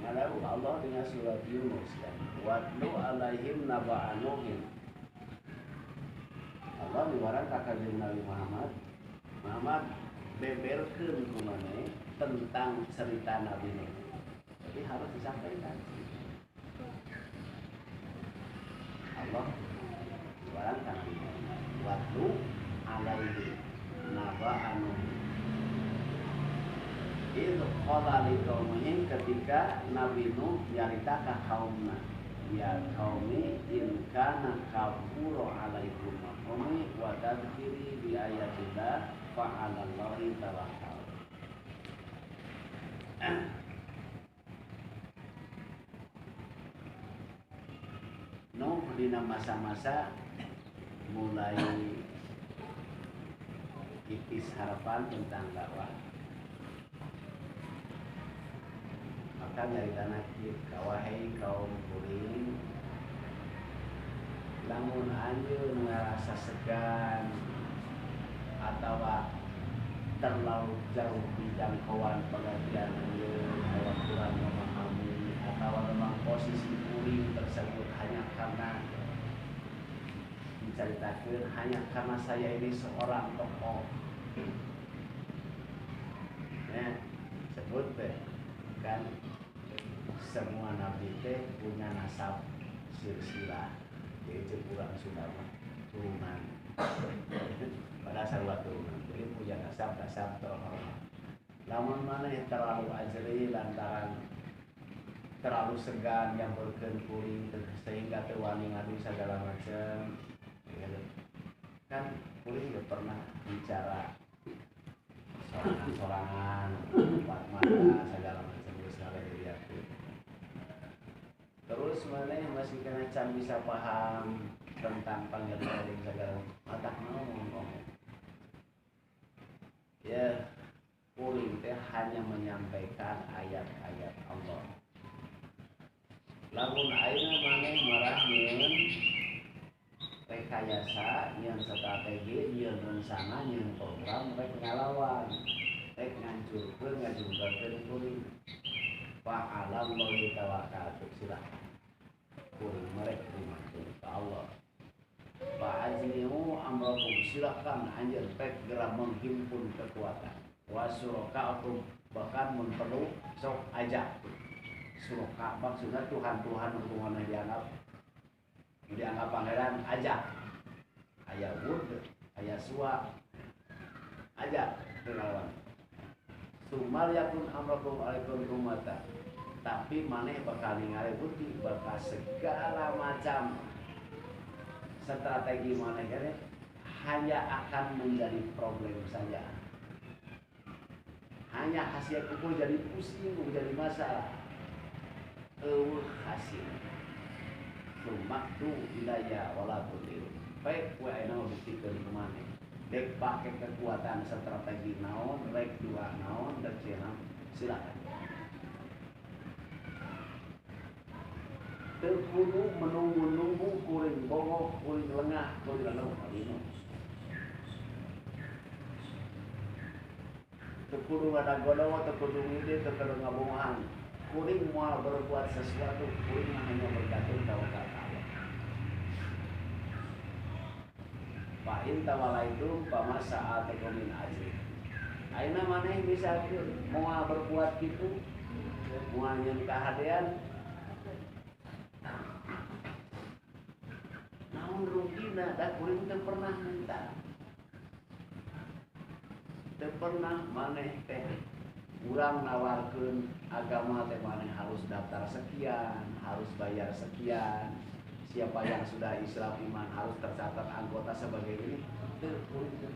ngalau Allah dengan surat Yunus kan watlu alaihim naba Nuhin. Allah diwarang kakak Nabi Muhammad beberkeun ku maneh tentang cerita Nabi Nuh. Jadi harus disampaikan. Allah diwarang kakak watlu alaihim naba Nuhin. Itu qala li qaumihi ketika Nabi Nuh nyarita ka kaumna. Ya qaumi in kana kabura alaikum maqami wa tadhkiri bi ayatillah fa 'alallahi tawakkal. Nuh dina masa-masa mulai tipis harapan tentang dakwah. Maka dari tanah kawahai kaum kuring lamun anjeun ngerasa segan atau terlalu jauh di jangkauan pengertian anjeun atau kurang memahami atau memang posisi kuring tersebut hanya karena diceritakan hanya karena saya ini seorang tokoh sebut kan semua nabi teh punya nasab silsilah yaitu kurang sudah turunan pada sarwa turunan jadi punya nasab terhormat. Lamun mana yang terlalu ajri lantaran terlalu segan yang berkenpuring sehingga tewani ngadu segala macam kan kuring gak pernah bicara sorangan empat mata segala macam segala dilihat. Terus terus mana masih kena can bisa paham tentang panggilnya dari segala matak ngomong. Ya, kuring teh hanya menyampaikan ayat-ayat Allah. Lamun ayeuna maneh marah nyeun rekayasa, nyeun strategi, nyeun rencana, nyeun program rek ngalawan, rek ngajurkeun kuring. Fa alam Allahi tawakkaltu silakan. Kuring mereka terima ke Allah. Fa ajniu amrakum silakan anjeun rek geura menghimpun kekuatan. Wa syuraka'akum bahkan mun perlu sok ajak. Suraka maksudnya Tuhan-Tuhan untuk mana dianggap pangeran ajak. Aya wud, aya suwa. Ajak kenalan. Sumal yakun amrakum alaikum rumata. Tapi maneh bakal ningali bukti bakal segala macam strategi maneh kan hanya akan menjadi problem saja. Hanya hasil kumpul jadi pusing, menjadi masalah. Hasil. Sumaktu ilaya wala tutil. Baik kue ayeuna buktikan kemana. Dek pakai kekuatan strategi naon, rek dua naon, dan silakan. Terkudu menunggu-nunggu kuring bongok, kuring lengah, kuring lengah. Terkudu ada godawa, terkudu ngide, terkudu ngabungan. Kuring mau berbuat sesuatu, kuring hanya bergantung tawakal Allah. Fa'in tawalaitum fama sa'atukum min ajri. Ayeuna maneh bisa mau berbuat gitu, mau nyeun kahadean. Namun rugina da kuring teu pernah minta. Teu pernah maneh teh urang nawarkeun agama teh maneh harus daftar sekian, harus bayar sekian. Siapa yang sudah Islam iman harus tercatat anggota sebagai ini. Teu kuring teu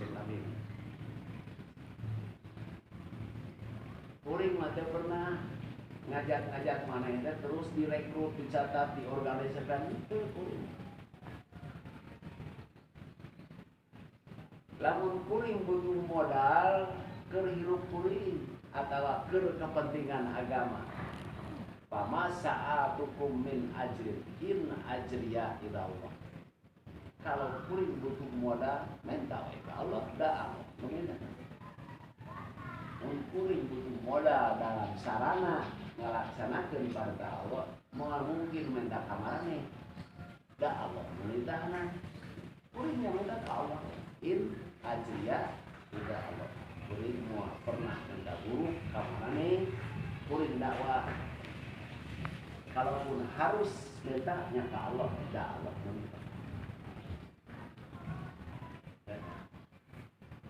pernah. Kuring mah teu pernah ngajak-ngajak maneh teh terus direkrut, dicatat, diorganisasikan itu kuring. Lamun kuring butuh modal keur hirup kuring atawa keur kepentingan agama. Fama sa'atukum min ajrin in ajriya ila Allah. Kalau kuring butuh modal minta ke Allah da Allah meminta. Mun kuring butuh modal dalam sarana ngalaksanakeun perintah Allah, moal mungkin minta ka marane. Da Allah memerintahna. Kuring yang minta ka Allah. In ajriya ila Allah. Kuring moal pernah minta guru ka marane, kuring dakwah. Kalaupun harus minta nya ka Allah, da Allah meminta.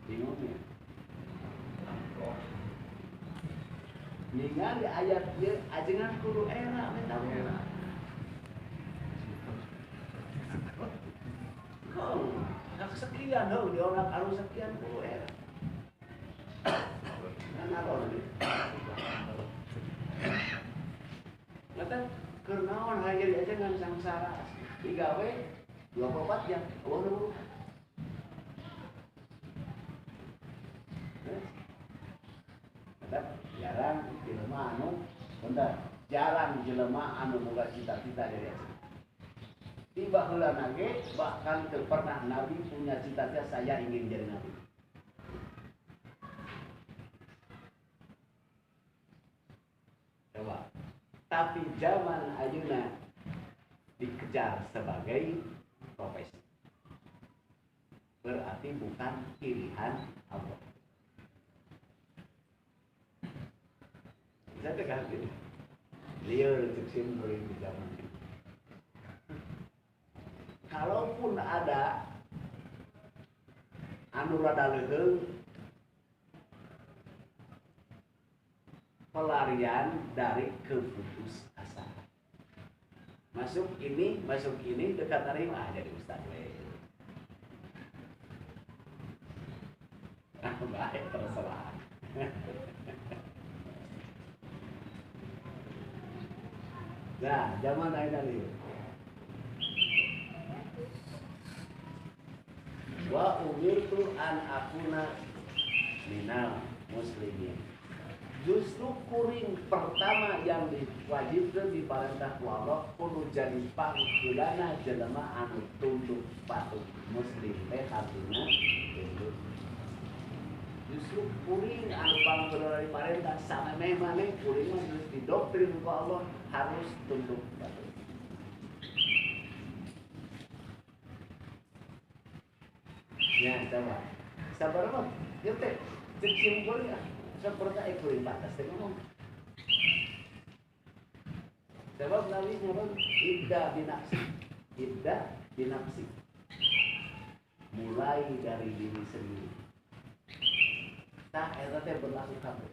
Bingungnya. Ningali ayat dia ajengan kudu era minta era. Kau nak sekian dong di orang harus sekian kudu era. Kenapa ini? Kata kenaon hayang ajengan sangsara digawe 24 jam. Oh, jarang jelema anu bentar jarang jelema anu boga cita-cita dari aja. Tiba heula nage bahkan teu pernah nabi punya cita-cita saya ingin jadi nabi. Coba. Tapi zaman ayeuna dikejar sebagai profesi. Berarti bukan pilihan Allah. Saya tekan itu. Liar ceksim boleh di zaman itu. Kalaupun ada anu rada leuheung pelarian dari keputus asa. Masuk ini dekat terima jadi ustaz we. Baik terserah. Nah, zaman ayeuna ieu. Wa umirtu an akuna minal muslimin. Justru kuring pertama yang diwajibkan di parentah ku Allah kudu jadi pangkulana jelema anu tunduk patuh muslim teh artinya tunduk. Justru kuring anu pangkulana di parentah samemeh maneh kuring mah geus didoktrin ku Allah harus tunduk patuh. Ya, coba. Sabar mah, ieu teh cek simpulnya seperti kuring batas teh ngomong. Sebab Nabi nyebut iddah binafsi. Mulai dari diri sendiri. Tah eta teh berlaku kabeh.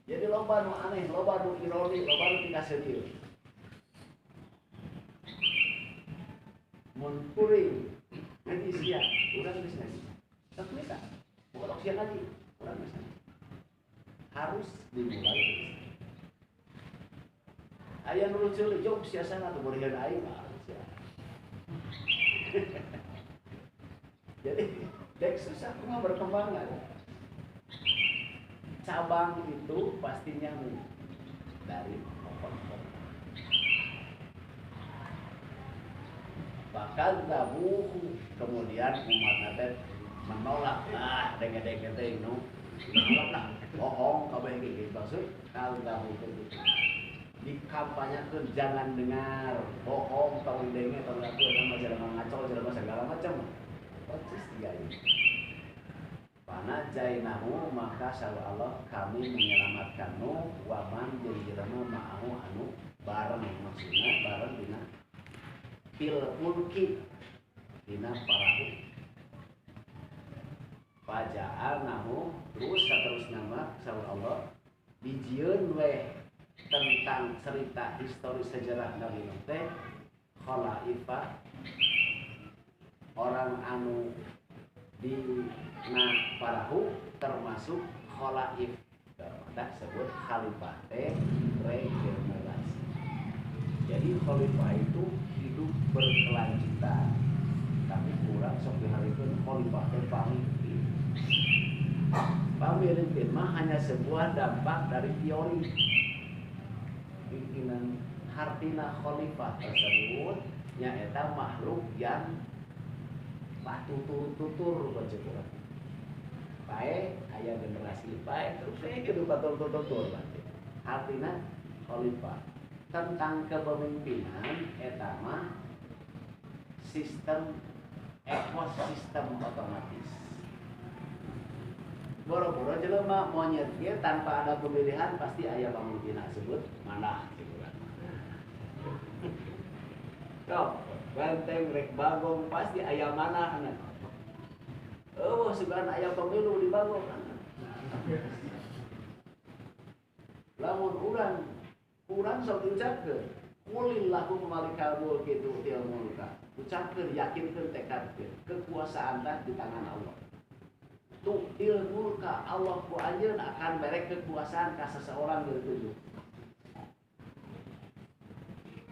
Jadi loba nu aneh, loba nu ironi, loba nu tinggal serius. Mun kuring nanti sia, urang geus ngaji. Tak bisa. Bukan sia ngaji, urang geus ngaji. Harus dimulai. Aya nu lucu jok sia sana teu beureun aing mah sia. Jadi dek susah mah berkembang kan. Cabang itu pastinya dari pokok-pokok. Bahkan tabu kemudian umat nabi menolak denge-denge teh nu menolak lah bohong kabeh gitu maksud kalau tabu itu dikampanyekeun jangan dengar bohong tahu denge tahu aku nama jelema ngaco jelema segala macam persis dia ini pana jainahu maka sya Allah kami menyelamatkanmu wa man jelema ma'ahu anu bareng maksudna bareng dina fil fulki dina parahu paja'al nahu terus saterusna mah Allah dijieun we tentang cerita historis sejarah Nabi Nuh teh khalaifah orang anu dina parahu termasuk khalaif ada sebut khalifah teh regenerasi. Jadi khalifah itu hidup berkelanjutan. Tapi kurang sok dihareukeun khalifah teh pamimpin. Pamimpin mah hanya sebuah dampak dari teori. Pimpinan hartina khalifah tersebut nyaeta makhluk yang tutur-tutur baca Quran. Bae aya generasi bae terus kitu tutur-tutur artina khalifah. Tentang kepemimpinan eta mah sistem ekosistem otomatis. Boro-boro jelema monyet ge tanpa ada pemilihan pasti aya pamimpinna sebut manah cikuran. Sok benteng rek bagong pasti aya manahna. Sugan aya pemilu di bagong. Lamun urang sok ucapkeun qulillahu malikal mulki tu'til mulka. Ucapkeun yakinkeun tekadkeun kekuasaan teh di tangan Allah. Tu'til mulka Allah ku anjeun akan merek kekuasaan ka seseorang tertentu.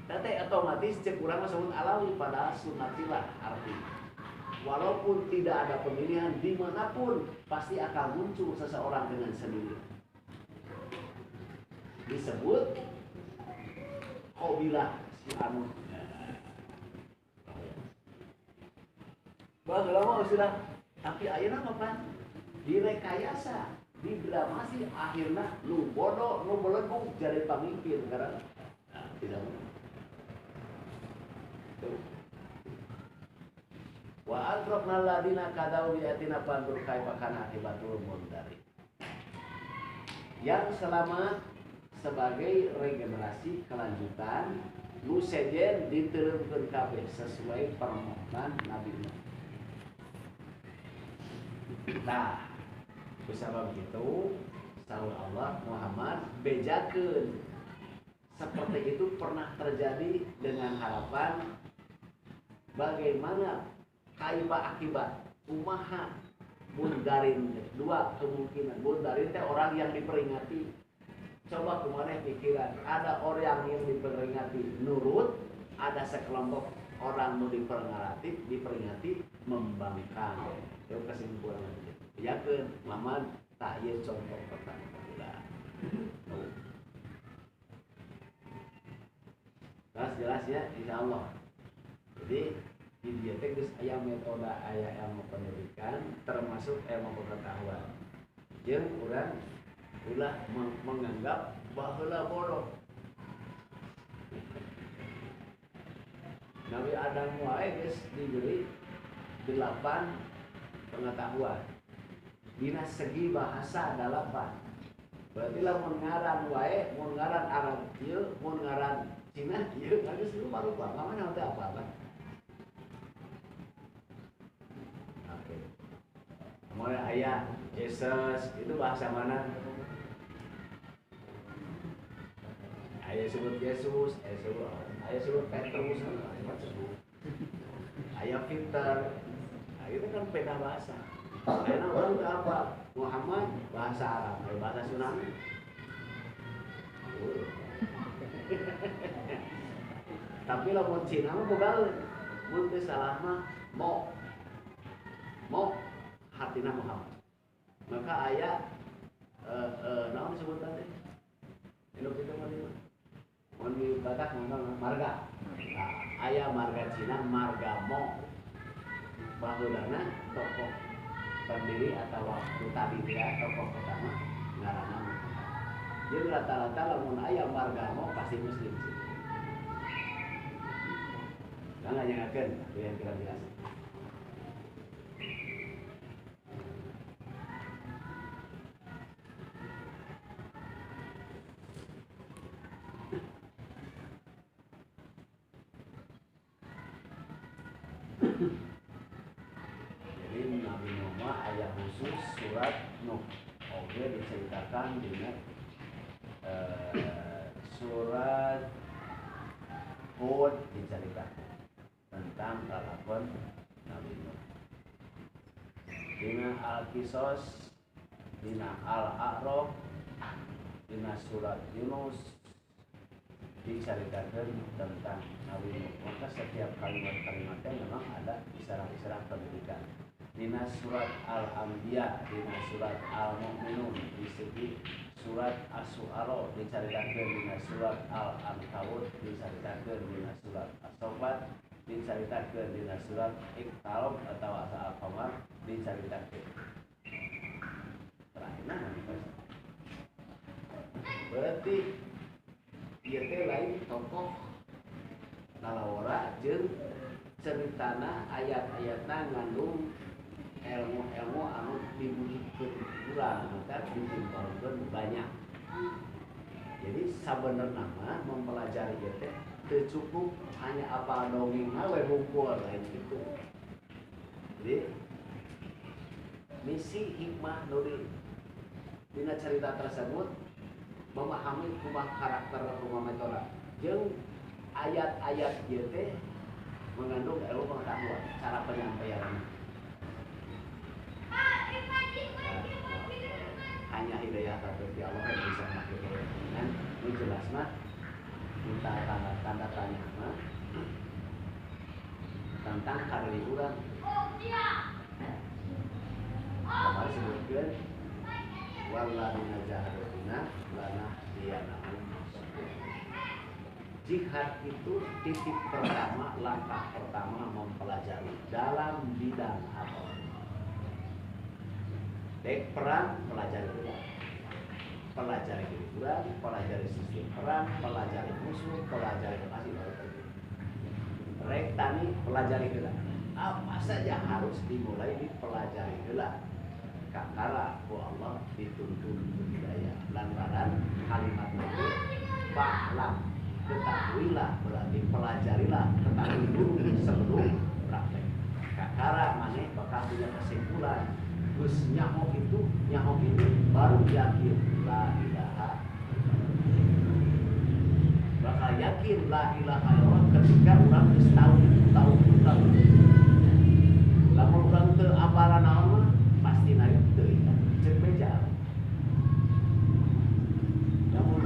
Tete otomatis cek urang mah sabun alawi pada sunnatillah arti. Walaupun tidak ada pemilihan dimanapun pasti akan muncul seseorang dengan sendiri. Disebut qabilah si anu. Baheula sudah tapi ayeuna apa? Direkayasa, didramasi akhirnya nu bodoh, nu belenggu jadi pemimpin karena tidak mau. Wa atrafna alladziina kadzau bi ayatina fanzur kaifa kana akibatul mundarin. Yang selamat sebagai regenerasi kelanjutan nu sejen diteureumkeun kabeh sesuai permohonan Nabi Nuh. Nah, kusabab begitu, saur Allah Muhammad bejakeun seperti itu pernah terjadi dengan harapan bagaimana kaifa akibat kumaha mundarin dua kemungkinan mundarin teh orang yang diperingati Coba kemana pikiran, ada orang yang diperingati nurut, ada sekelompok orang mau diperingati membangkang. Itu kesimpulan. Yakin, Muhammad tak iya contoh pertama. Jelas ya, insya Allah. Jadi di dia geus aya metode, aya ilmu pendidikan, termasuk ilmu pengetahuan. Jeung urang ulah menganggap baheula bodoh. Nabi Adam wae geus diberi 8 pengetahuan. Dina segi bahasa 8. Berarti lah mun ngaran wae, mun ngaran Arab ieu, mun ngaran Cina ieu, kan geus rupa-rupa, mana teh apa-apa. Oke. Kemudian ayat Yesus itu bahasa mana? Ayat sebut Yesus, ayat sebut Petrus, ayat Peter. Nah, itu kan beda bahasa. Karena orang itu apa? Muhammad bahasa Arab, bahasa Yunani. Tapi lah mun Cina mah bogal, mun teu salah mah mo hatina Muhammad. Maka aya naon disebutan teh? Induk itu mah mun di Batak marga. Nah, aya marga Cina, marga mo. Baheulana tokoh pendiri atau duta dia tokoh pertama ngaranna Muhammad. Jadi rata-rata lamun aya marga mo pasti muslim sih. Jangan nyangakeun, yang kita jelas. Jadi Nabi Nuh ayat khusus surat Nuh. Oke diceritakan dengan surat Hud diceritakan tentang kelakuan Nabi Nuh. Dina Al-Qisas, dina Al-A'raf, dina surat Yunus diceritakan tentang Nabi Nuh. Maka setiap kalimat-kalimatnya memang ada istilah-istilah pendidikan. Dina surat Al-Anbiya, dina surat Al-Mu'minun, di segi surat As-Su'ara diceritakan, dina surat Al-Ankabut diceritakan, dina surat As-Saffat diceritakan, dina surat Iqtarab atau Al-Qamar diceritakan. Terakhir nanti berarti ieu teh lain tokoh nalawara jeung ceritana ayat-ayatna ngandung ilmu-ilmu anu dibutuhkeun urang maka ditimpalkeun banyak. Jadi sabenerna mah mempelajari ieu teh teu cukup hanya apal dongeng we hungkul lain kitu. Jadi misi hikmah nu dina cerita tersebut memahami kumaha karakter kumaha metode jeung ayat-ayat ieu teh mengandung ilmu pengetahuan cara penyampaian. Hanya hidayah dari Allah yang bisa mengakhiri dan jelas mah minta tanda tanya mah tentang kalihuran. Kemarin sebutkan waladina jahadina lana diyanahum. Jihad itu titik pertama, langkah pertama mempelajari dalam bidang apa. Baik perang, pelajari perang, pelajari hiburan, pelajari sistem perang, pelajari musuh, pelajari lokasi baru terjadi. Rek tani, pelajari heula. Apa saja harus dimulai dipelajari heula. Kakara ku Allah dituntun budaya lantaran kalimat itu fa'lam, ketahuilah berarti pelajarilah, ketahui dulu sebelum praktek. Kakara maneh bakal punya kesimpulan. Gus nyahok ini baru yakin la ilaha. Bakal yakin la ilaha illallah ketika orang geus tahu. Lamun urang teu apal naon pasti naik teu ya. Cek beja. Namun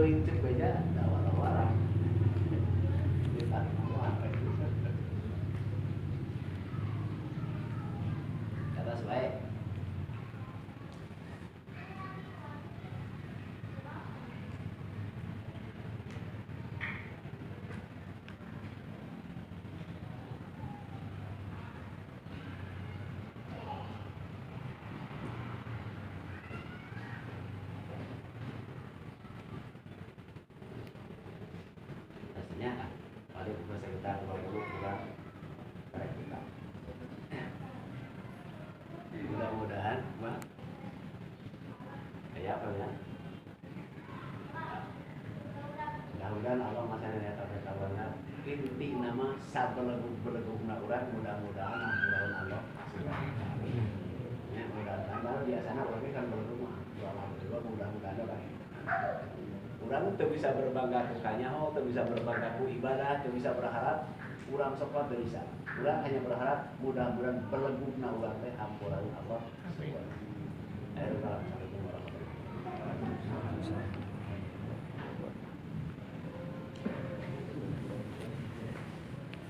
teuing cek beja dawar-dawaran. Kita mau apa itu? Kata sebaik. Pastinya kan, paling bahasa kita kalau kurang karek kita. Mudah-mudahan, Bang. Kayak apa ya? Mudah-mudahan Allah masih ada kata-kata inti nama sabelegu-beleguna urang mudah-mudahan ampunan Allah. Ya, mudah-mudahan biasanya orang kan belegu mah. Mudah-mudahan orang. Urang teu bisa berbangga ku kanyaho, teu bisa berbangga ku ibadah, teu bisa berharap urang sokot teu bisa. Urang hanya berharap mudah-mudahan beleguna urang teh ampunan Allah. Assalamualaikum warahmatullahi wabarakatuh.